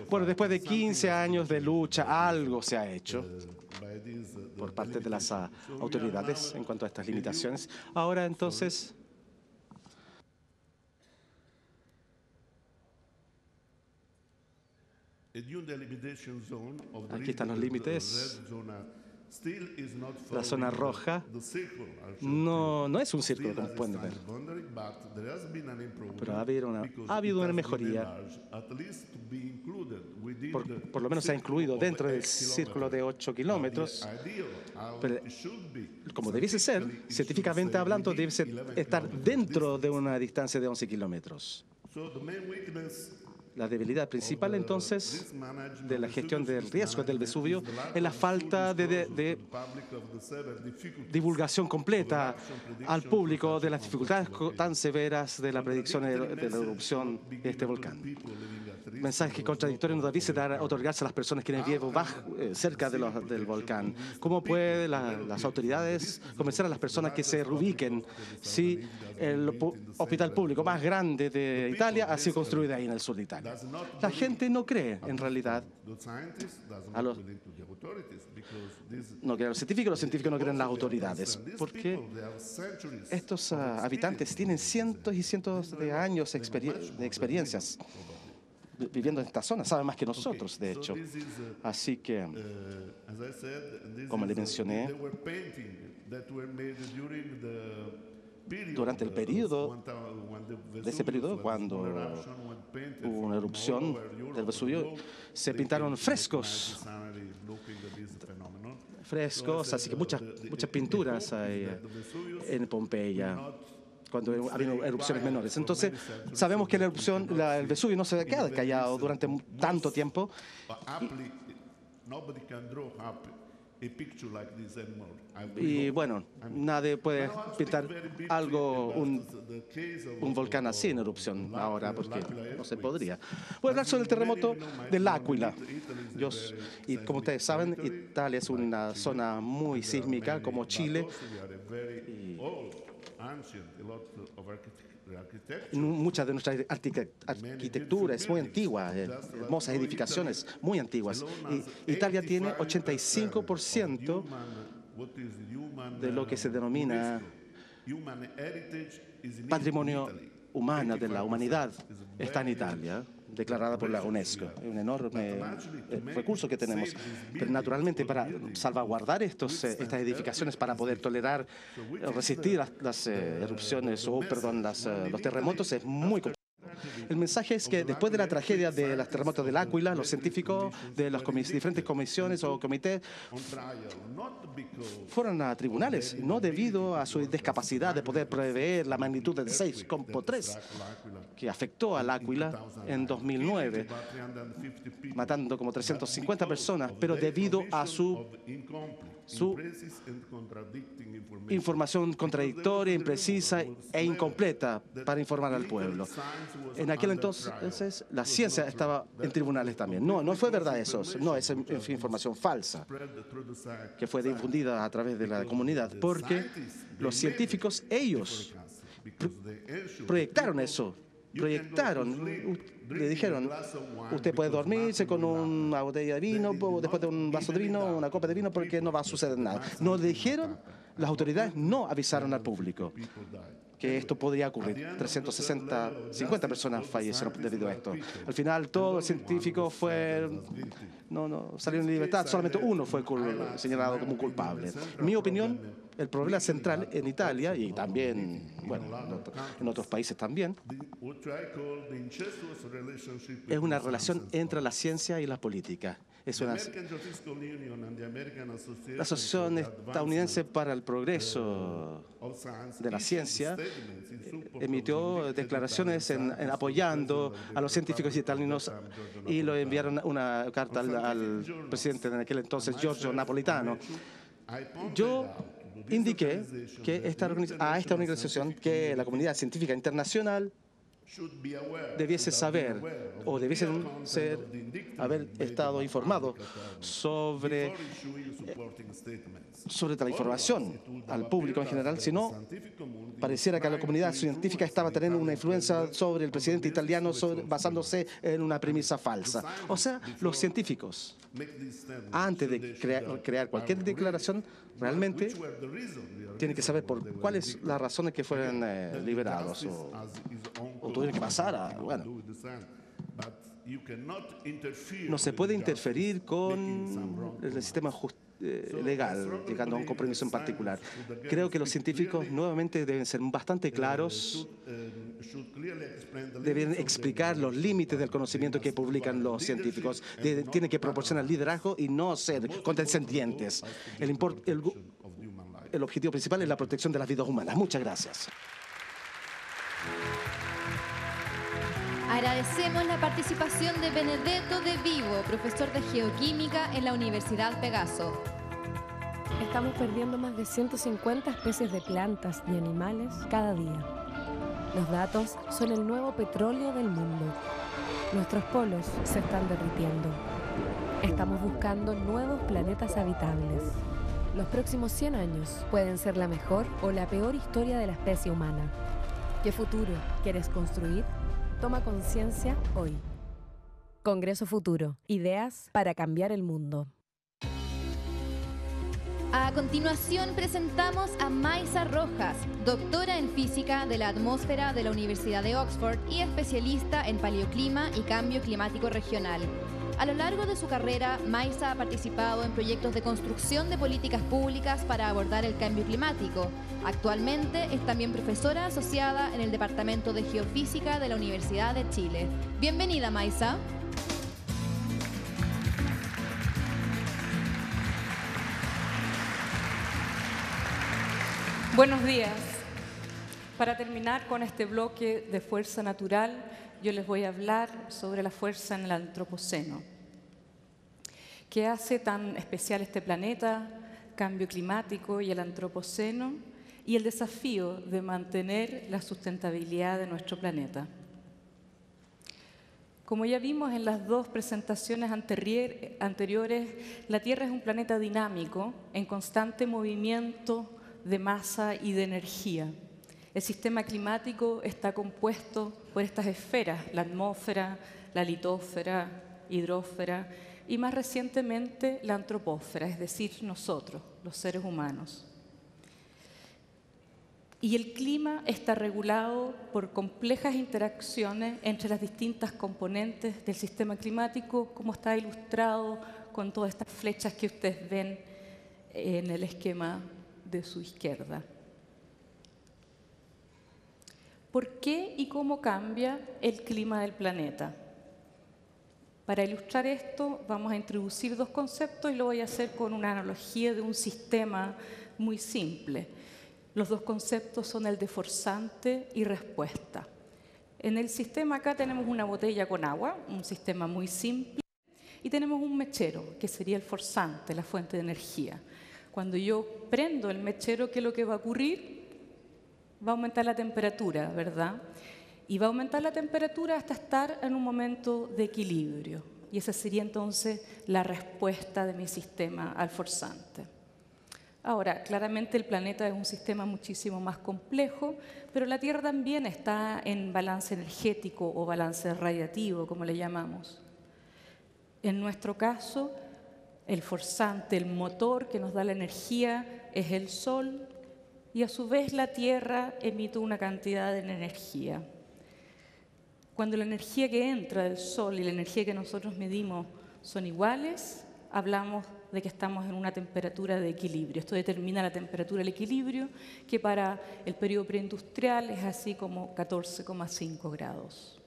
Bueno, después de 15 años de lucha, algo se ha hecho por parte de las autoridades en cuanto a estas limitaciones. Ahora, entonces, aquí están los límites. La zona roja no es un círculo, como pueden ver. Pero ha habido una mejoría. Por lo menos se ha incluido dentro del círculo de 8 kilómetros. Pero, como debiese ser, científicamente hablando, debe estar dentro de una distancia de 11 kilómetros. La debilidad principal, entonces, de la gestión del riesgo del Vesubio es la falta de divulgación completa al público de las dificultades tan severas de la predicción de la erupción de este volcán. Mensaje contradictorio no debiese otorgarse a las personas que viven cerca del volcán. ¿Cómo pueden las autoridades convencer a las personas que se reubiquen si el hospital público más grande de Italia ha sido construido ahí en el sur de Italia? La gente no cree, en realidad, no creen los científicos no creen las autoridades, porque estos habitantes tienen cientos y cientos de años de experiencias viviendo en esta zona, saben más que nosotros, de hecho. Así que, como le mencioné, durante el periodo, cuando hubo una erupción del Vesubio, se pintaron frescos, así que muchas pinturas hay en Pompeya, cuando ha habido erupciones menores. Entonces, sabemos que el Vesubio no se ha quedado callado durante tanto tiempo. Y bueno, nadie puede pintar un volcán así en erupción ahora, porque no se podría. Voy a hablar sobre el terremoto del Áquila. Y como ustedes saben, Italia es una zona muy sísmica, como Chile. Mucha de nuestra arquitectura es muy antigua, hermosas edificaciones muy antiguas. Y Italia tiene 85% de lo que se denomina patrimonio humano de la humanidad. Está en Italia, declarada por la UNESCO. Es un enorme recurso que tenemos. Pero naturalmente, para salvaguardar estas edificaciones, para poder tolerar, resistir las erupciones, los terremotos, es muy complicado. El mensaje es que después de la tragedia de los terremotos del Áquila, los científicos de las diferentes comisiones o comités fueron a tribunales, no debido a su discapacidad de poder prever la magnitud del 6,3 que afectó al Áquila en 2009, matando como 350 personas, pero debido a su información contradictoria, imprecisa e incompleta para informar al pueblo. En aquel entonces la ciencia estaba en tribunales también. No fue verdad eso, no, es información falsa que fue difundida a través de la comunidad, porque los científicos, ellos proyectaron eso. Le dijeron, usted puede dormirse con una botella de vino, después de un vaso de vino, una copa de vino, porque no va a suceder nada. No le dijeron, las autoridades no avisaron al público que esto podría ocurrir. 50 personas fallecieron debido a esto. Al final, todos los científicos salieron en libertad, solamente uno fue señalado como culpable. En mi opinión, el problema central en Italia y también, en otros países también, es una relación entre la ciencia y la política. La Asociación Estadounidense para el Progreso de la Ciencia emitió declaraciones apoyando a los científicos italianos y lo enviaron una carta al presidente de aquel entonces, Giorgio Napolitano. Yo indiqué que a esta organización que la comunidad científica internacional debiese saber o debiesen haber estado informados sobre la información al público en general, si no, pareciera que la comunidad científica estaba teniendo una influencia sobre el presidente italiano basándose en una premisa falsa. O sea, los científicos, antes de crear cualquier declaración, realmente tienen que saber cuáles son las razones que fueron liberados o tuvieron que pasar no se puede interferir con el sistema legal, llegando a un compromiso en particular. Creo que los científicos nuevamente deben ser bastante claros, deben explicar los límites del conocimiento que publican los científicos, tienen que proporcionar liderazgo y no ser condescendientes. El objetivo principal es la protección de las vidas humanas. Muchas gracias. Agradecemos la participación de Benedetto De Vivo, profesor de Geoquímica en la Universidad Pegaso. Estamos perdiendo más de 150 especies de plantas y animales cada día. Los datos son el nuevo petróleo del mundo. Nuestros polos se están derritiendo. Estamos buscando nuevos planetas habitables. Los próximos 100 años pueden ser la mejor o la peor historia de la especie humana. ¿Qué futuro quieres construir? Toma conciencia hoy. Congreso Futuro. Ideas para cambiar el mundo. A continuación presentamos a Maisa Rojas, doctora en Física de la Atmósfera de la Universidad de Oxford y especialista en paleoclima y cambio climático regional. A lo largo de su carrera, Maisa ha participado en proyectos de construcción de políticas públicas para abordar el cambio climático. Actualmente es también profesora asociada en el Departamento de Geofísica de la Universidad de Chile. Bienvenida, Maisa. Buenos días. Para terminar con este bloque de fuerza natural, yo les voy a hablar sobre la fuerza en el antropoceno. ¿Qué hace tan especial este planeta, cambio climático y el antropoceno, y el desafío de mantener la sustentabilidad de nuestro planeta? Como ya vimos en las dos presentaciones anteriores, la Tierra es un planeta dinámico, en constante movimiento de masa y de energía. El sistema climático está compuesto por estas esferas, la atmósfera, la litosfera, hidrósfera y más recientemente la antropósfera, es decir, nosotros, los seres humanos. Y el clima está regulado por complejas interacciones entre las distintas componentes del sistema climático, como está ilustrado con todas estas flechas que ustedes ven en el esquema de su izquierda. ¿Por qué y cómo cambia el clima del planeta? Para ilustrar esto, vamos a introducir dos conceptos y lo voy a hacer con una analogía de un sistema muy simple. Los dos conceptos son el de forzante y respuesta. En el sistema acá tenemos una botella con agua, un sistema muy simple, y tenemos un mechero, que sería el forzante, la fuente de energía. Cuando yo prendo el mechero, ¿qué es lo que va a ocurrir? Va a aumentar la temperatura, ¿verdad? Y va a aumentar la temperatura hasta estar en un momento de equilibrio. Y esa sería entonces la respuesta de mi sistema al forzante. Ahora, claramente el planeta es un sistema muchísimo más complejo, pero la Tierra también está en balance energético o balance radiativo, como le llamamos. En nuestro caso, el forzante, el motor que nos da la energía es el Sol, y a su vez la Tierra emite una cantidad de energía. Cuando la energía que entra del Sol y la energía que nosotros medimos son iguales, hablamos de que estamos en una temperatura de equilibrio. Esto determina la temperatura del equilibrio, que para el periodo preindustrial es así como 14,5 grados.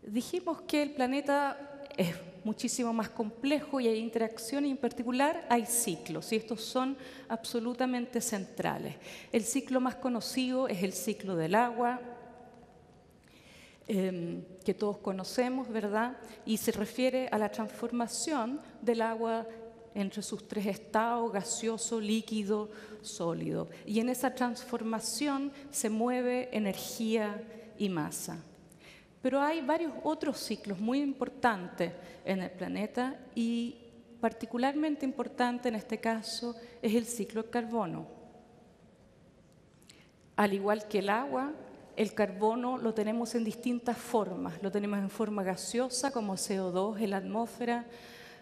Dijimos que el planeta es muchísimo más complejo y hay interacciones, y en particular hay ciclos, y estos son absolutamente centrales. El ciclo más conocido es el ciclo del agua, que todos conocemos, ¿verdad? Y se refiere a la transformación del agua entre sus tres estados, gaseoso, líquido, sólido. Y en esa transformación se mueve energía y masa. Pero hay varios otros ciclos muy importantes en el planeta y particularmente importante en este caso es el ciclo del carbono. Al igual que el agua, el carbono lo tenemos en distintas formas. Lo tenemos en forma gaseosa como CO2 en la atmósfera,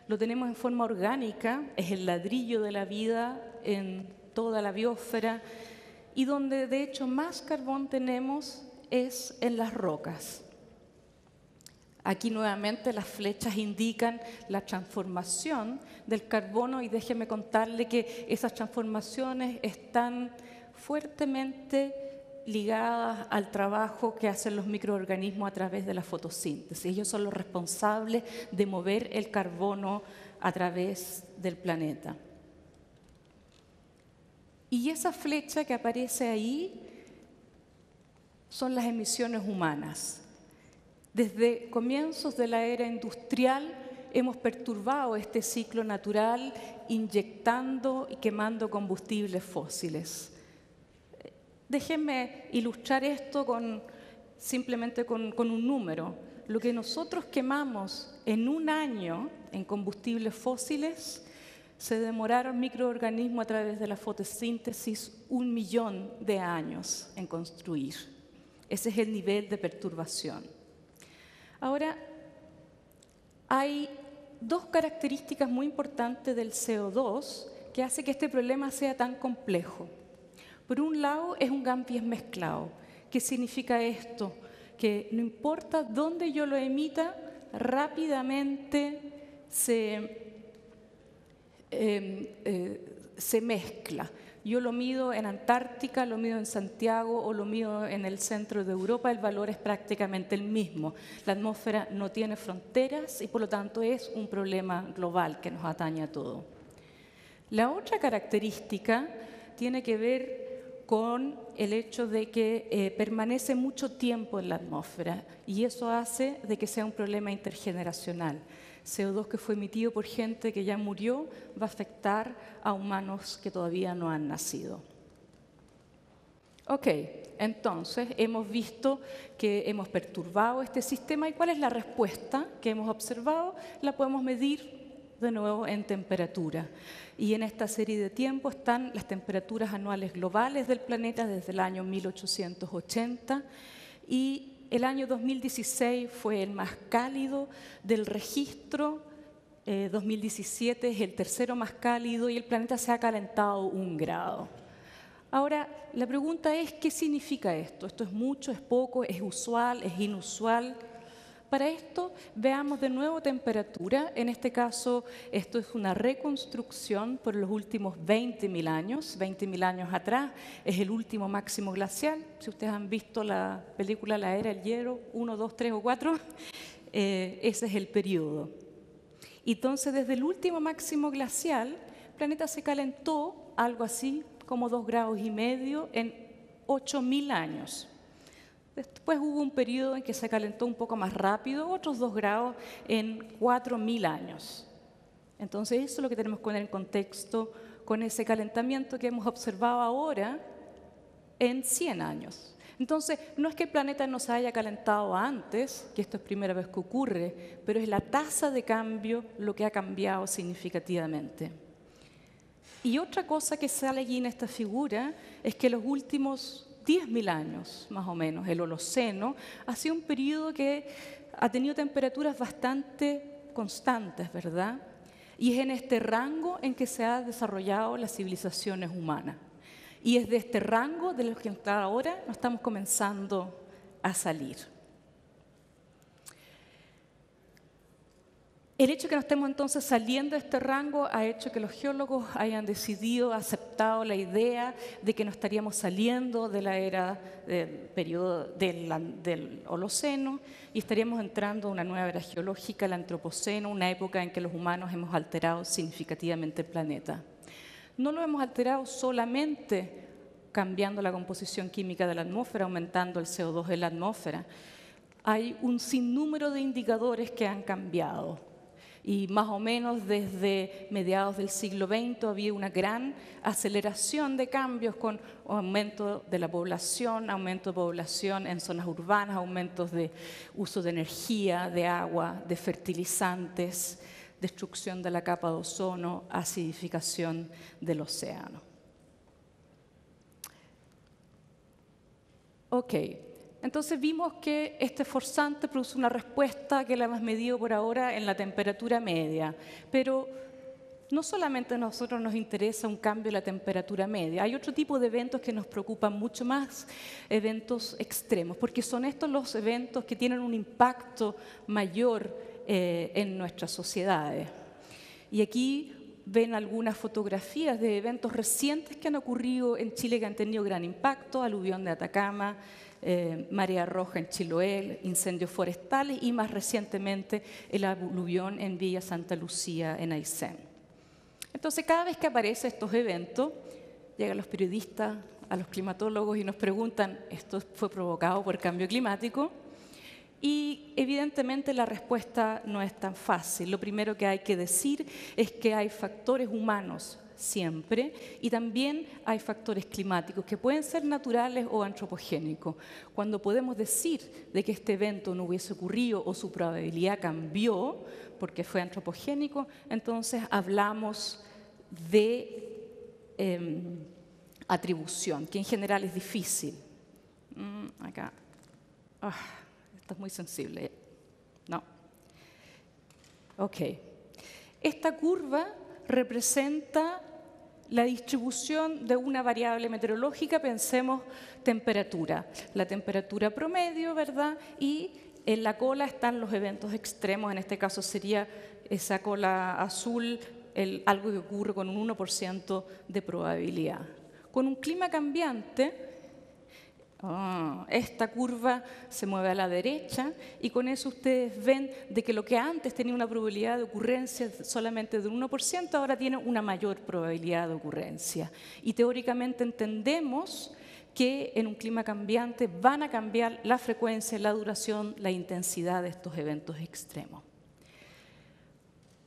lo tenemos en forma orgánica, es el ladrillo de la vida en toda la biosfera, y donde de hecho más carbón tenemos es en las rocas. Aquí nuevamente las flechas indican la transformación del carbono y déjeme contarle que esas transformaciones están fuertemente ligadas al trabajo que hacen los microorganismos a través de la fotosíntesis. Ellos son los responsables de mover el carbono a través del planeta. Y esa flecha que aparece ahí son las emisiones humanas. Desde comienzos de la era industrial hemos perturbado este ciclo natural inyectando y quemando combustibles fósiles. Déjenme ilustrar esto simplemente con un número. Lo que nosotros quemamos en un año en combustibles fósiles se demoraron microorganismos a través de la fotosíntesis 1 millón de años en construir. Ese es el nivel de perturbación. Ahora, hay dos características muy importantes del CO2 que hace que este problema sea tan complejo. Por un lado, es un gas bien mezclado. ¿Qué significa esto? Que no importa dónde yo lo emita, rápidamente se mezcla. Yo lo mido en Antártica, lo mido en Santiago o lo mido en el centro de Europa, el valor es prácticamente el mismo. La atmósfera no tiene fronteras y por lo tanto es un problema global que nos atañe a todos. La otra característica tiene que ver con el hecho de que permanece mucho tiempo en la atmósfera y eso hace de que sea un problema intergeneracional. CO2 que fue emitido por gente que ya murió va a afectar a humanos que todavía no han nacido. Ok, entonces hemos visto que hemos perturbado este sistema y ¿cuál es la respuesta que hemos observado? La podemos medir de nuevo en temperatura. Y en esta serie de tiempo están las temperaturas anuales globales del planeta desde el año 1880 y el año 2016 fue el más cálido del registro, 2017 es el tercero más cálido y el planeta se ha calentado 1 grado. Ahora, la pregunta es, ¿qué significa esto? ¿Esto es mucho, es poco, es usual, es inusual? Para esto, veamos de nuevo temperatura. En este caso, esto es una reconstrucción por los últimos 20.000 años. 20.000 años atrás es el último máximo glacial. Si ustedes han visto la película La Era del Hielo, 1, 2, 3 o 4, ese es el periodo. Entonces, desde el último máximo glacial, el planeta se calentó algo así como 2,5 grados en 8.000 años. Después hubo un periodo en que se calentó un poco más rápido, otros 2 grados en 4.000 años. Entonces, eso es lo que tenemos que poner en contexto con ese calentamiento que hemos observado ahora en 100 años. Entonces, no es que el planeta no se haya calentado antes, que esto es primera vez que ocurre, pero es la tasa de cambio lo que ha cambiado significativamente. Y otra cosa que sale allí en esta figura es que los últimos 10.000 años, más o menos, el Holoceno, ha sido un periodo que ha tenido temperaturas bastante constantes, ¿verdad? Y es en este rango en que se han desarrollado las civilizaciones humanas. Y es de este rango de los que hasta ahora nos estamos comenzando a salir. El hecho de que no estemos entonces saliendo de este rango ha hecho que los geólogos hayan decidido, aceptado la idea de que no estaríamos saliendo de la era del periodo del Holoceno y estaríamos entrando a una nueva era geológica, el Antropoceno, una época en que los humanos hemos alterado significativamente el planeta. No lo hemos alterado solamente cambiando la composición química de la atmósfera, aumentando el CO2 en la atmósfera. Hay un sinnúmero de indicadores que han cambiado. Y más o menos desde mediados del siglo XX había una gran aceleración de cambios con aumento de la población, aumento de población en zonas urbanas, aumentos de uso de energía, de agua, de fertilizantes, destrucción de la capa de ozono, acidificación del océano. Ok. Entonces vimos que este forzante produce una respuesta que la hemos medido por ahora en la temperatura media, pero no solamente a nosotros nos interesa un cambio de la temperatura media, hay otro tipo de eventos que nos preocupan mucho más, eventos extremos, porque son estos los eventos que tienen un impacto mayor en nuestras sociedades. Y aquí ven algunas fotografías de eventos recientes que han ocurrido en Chile que han tenido gran impacto, aluvión de Atacama, marea roja en Chiloé, incendios forestales y más recientemente el aluvión en Villa Santa Lucía en Aysén. Entonces, cada vez que aparecen estos eventos, llegan los periodistas, a los climatólogos y nos preguntan, ¿esto fue provocado por cambio climático? Y evidentemente la respuesta no es tan fácil. Lo primero que hay que decir es que hay factores humanos siempre, y también hay factores climáticos que pueden ser naturales o antropogénicos. Cuando podemos decir de que este evento no hubiese ocurrido o su probabilidad cambió porque fue antropogénico, entonces hablamos de atribución, que en general es difícil. Acá. Esto es muy sensible. No. Ok. Esta curva representa la distribución de una variable meteorológica, pensemos temperatura, la temperatura promedio, ¿verdad? Y en la cola están los eventos extremos, en este caso sería esa cola azul, algo que ocurre con un 1% de probabilidad. Con un clima cambiante, esta curva se mueve a la derecha y con eso ustedes ven de que lo que antes tenía una probabilidad de ocurrencia solamente de un 1%, ahora tiene una mayor probabilidad de ocurrencia. Y teóricamente entendemos que en un clima cambiante van a cambiar la frecuencia, la duración, la intensidad de estos eventos extremos.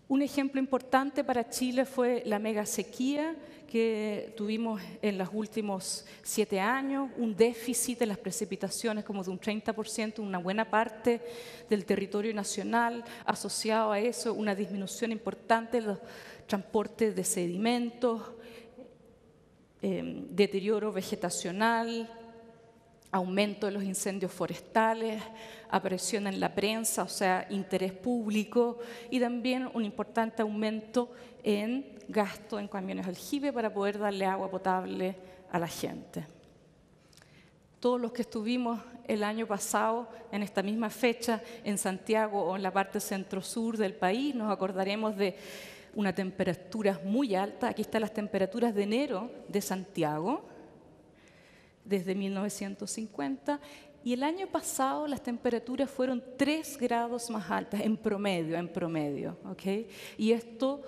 Un ejemplo importante para Chile fue la mega sequía que tuvimos en los últimos 7 años, un déficit de las precipitaciones como de un 30%, una buena parte del territorio nacional, asociado a eso una disminución importante de los transportes de sedimentos, deterioro vegetacional, aumento de los incendios forestales, aparición en la prensa, o sea, interés público, y también un importante aumento en gasto en camiones de aljibe para poder darle agua potable a la gente. Todos los que estuvimos el año pasado en esta misma fecha en Santiago o en la parte centro-sur del país nos acordaremos de una temperatura muy alta. Aquí están las temperaturas de enero de Santiago desde 1950 y el año pasado las temperaturas fueron 3 grados más altas en promedio, ¿ok? Y esto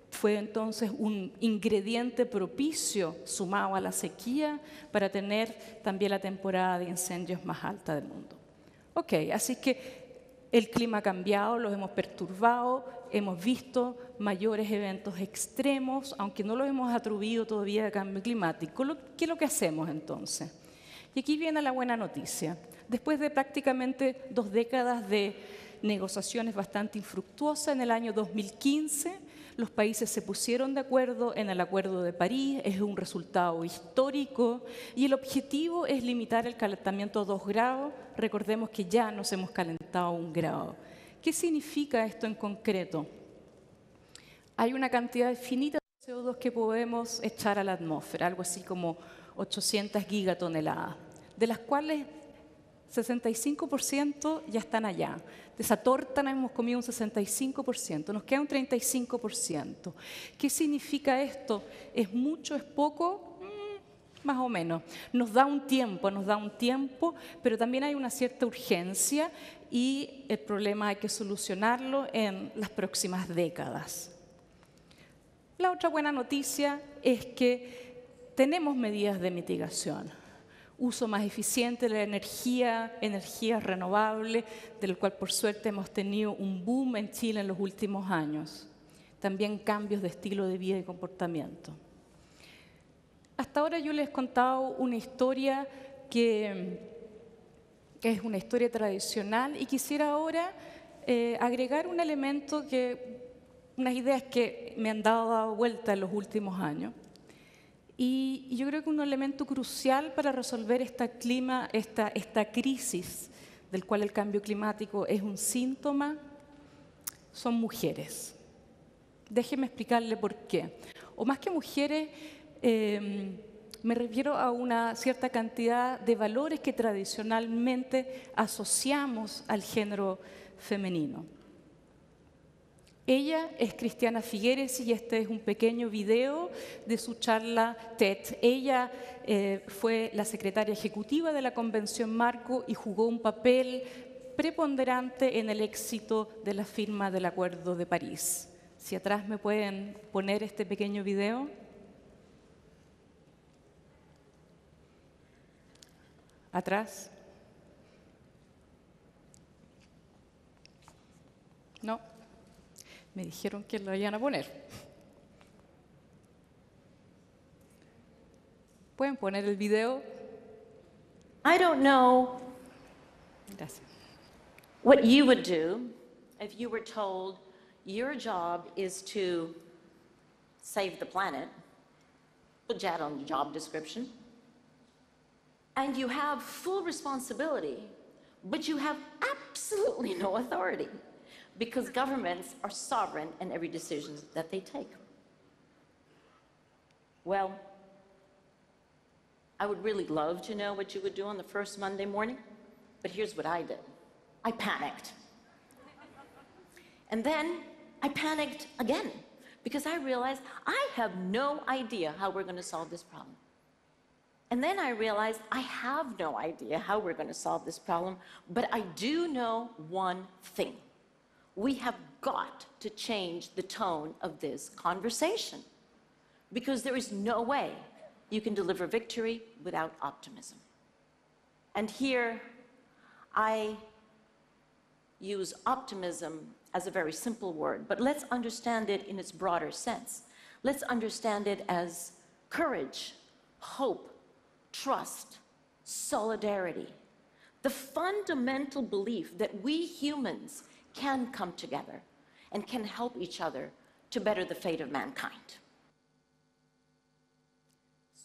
fue entonces un ingrediente propicio sumado a la sequía para tener también la temporada de incendios más alta del mundo. Ok, así que el clima ha cambiado, los hemos perturbado, hemos visto mayores eventos extremos, aunque no los hemos atribuido todavía a cambio climático. ¿Qué es lo que hacemos entonces? Y aquí viene la buena noticia. Después de prácticamente 2 décadas de negociaciones bastante infructuosas, en el año 2015 los países se pusieron de acuerdo en el Acuerdo de París, es un resultado histórico y el objetivo es limitar el calentamiento a 2 grados. Recordemos que ya nos hemos calentado 1 grado. ¿Qué significa esto en concreto? Hay una cantidad finita de CO2 que podemos echar a la atmósfera, algo así como 800 gigatoneladas, de las cuales 65% ya están allá. De esa torta nos hemos comido un 65%, nos queda un 35%. ¿Qué significa esto? ¿Es mucho, es poco? Más o menos. Nos da un tiempo, pero también hay una cierta urgencia y el problema hay que solucionarlo en las próximas décadas. La otra buena noticia es que tenemos medidas de mitigación. Uso más eficiente de la energía renovable, del cual por suerte hemos tenido un boom en Chile en los últimos años. También cambios de estilo de vida y comportamiento. Hasta ahora yo les he contado una historia que es una historia tradicional y quisiera ahora agregar un elemento, unas ideas que me han dado vuelta en los últimos años. Y yo creo que un elemento crucial para resolver esta crisis del cual el cambio climático es un síntoma son mujeres. Déjenme explicarle por qué. O más que mujeres, me refiero a una cierta cantidad de valores que tradicionalmente asociamos al género femenino. Ella es Cristiana Figueres y este es un pequeño video de su charla TED. Ella fue la secretaria ejecutiva de la Convención Marco y jugó un papel preponderante en el éxito de la firma del Acuerdo de París. Si atrás me pueden poner este pequeño video. Atrás. No. Me dijeron que lo iban a poner. ¿Pueden poner el video? I don't know Gracias. what you would do if you were told your job is to save the planet, put that on the job description, and you have full responsibility, but you have absolutely no authority. Because governments are sovereign in every decision that they take. Well, I would really love to know what you would do on the first Monday morning, but here's what I did. I panicked. And then I panicked again, because I realized I have no idea how we're going to solve this problem. And then I realized I have no idea how we're going to solve this problem, but I do know one thing. We have got to change the tone of this conversation, because there is no way you can deliver victory without optimism. And here I use optimism as a very simple word, but let's understand it in its broader sense. Let's understand it as courage, hope, trust, solidarity, the fundamental belief that we humans can come together and can help each other to better the fate of mankind.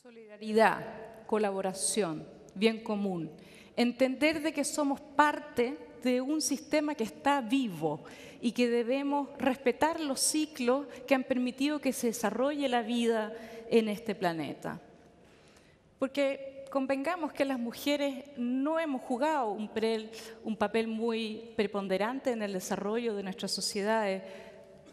Solidaridad, colaboración, bien común. Entender de que somos parte de un sistema que está vivo y que debemos respetar los ciclos que han permitido que se desarrolle la vida en este planeta. Porque convengamos que las mujeres no hemos jugado un papel muy preponderante en el desarrollo de nuestras sociedades.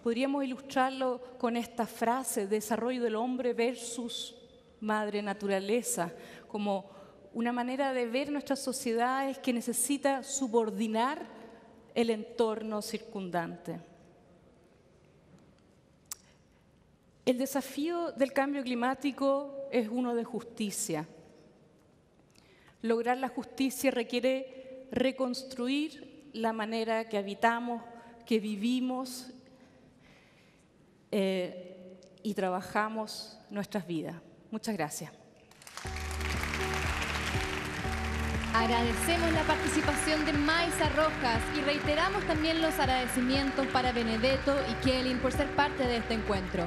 Podríamos ilustrarlo con esta frase, desarrollo del hombre versus madre naturaleza, como una manera de ver nuestras sociedades que necesita subordinar el entorno circundante. El desafío del cambio climático es uno de justicia. Lograr la justicia requiere reconstruir la manera que habitamos, que vivimos y trabajamos nuestras vidas. Muchas gracias. Agradecemos la participación de Maisa Rojas y reiteramos también los agradecimientos para Benedetto y Kelly por ser parte de este encuentro.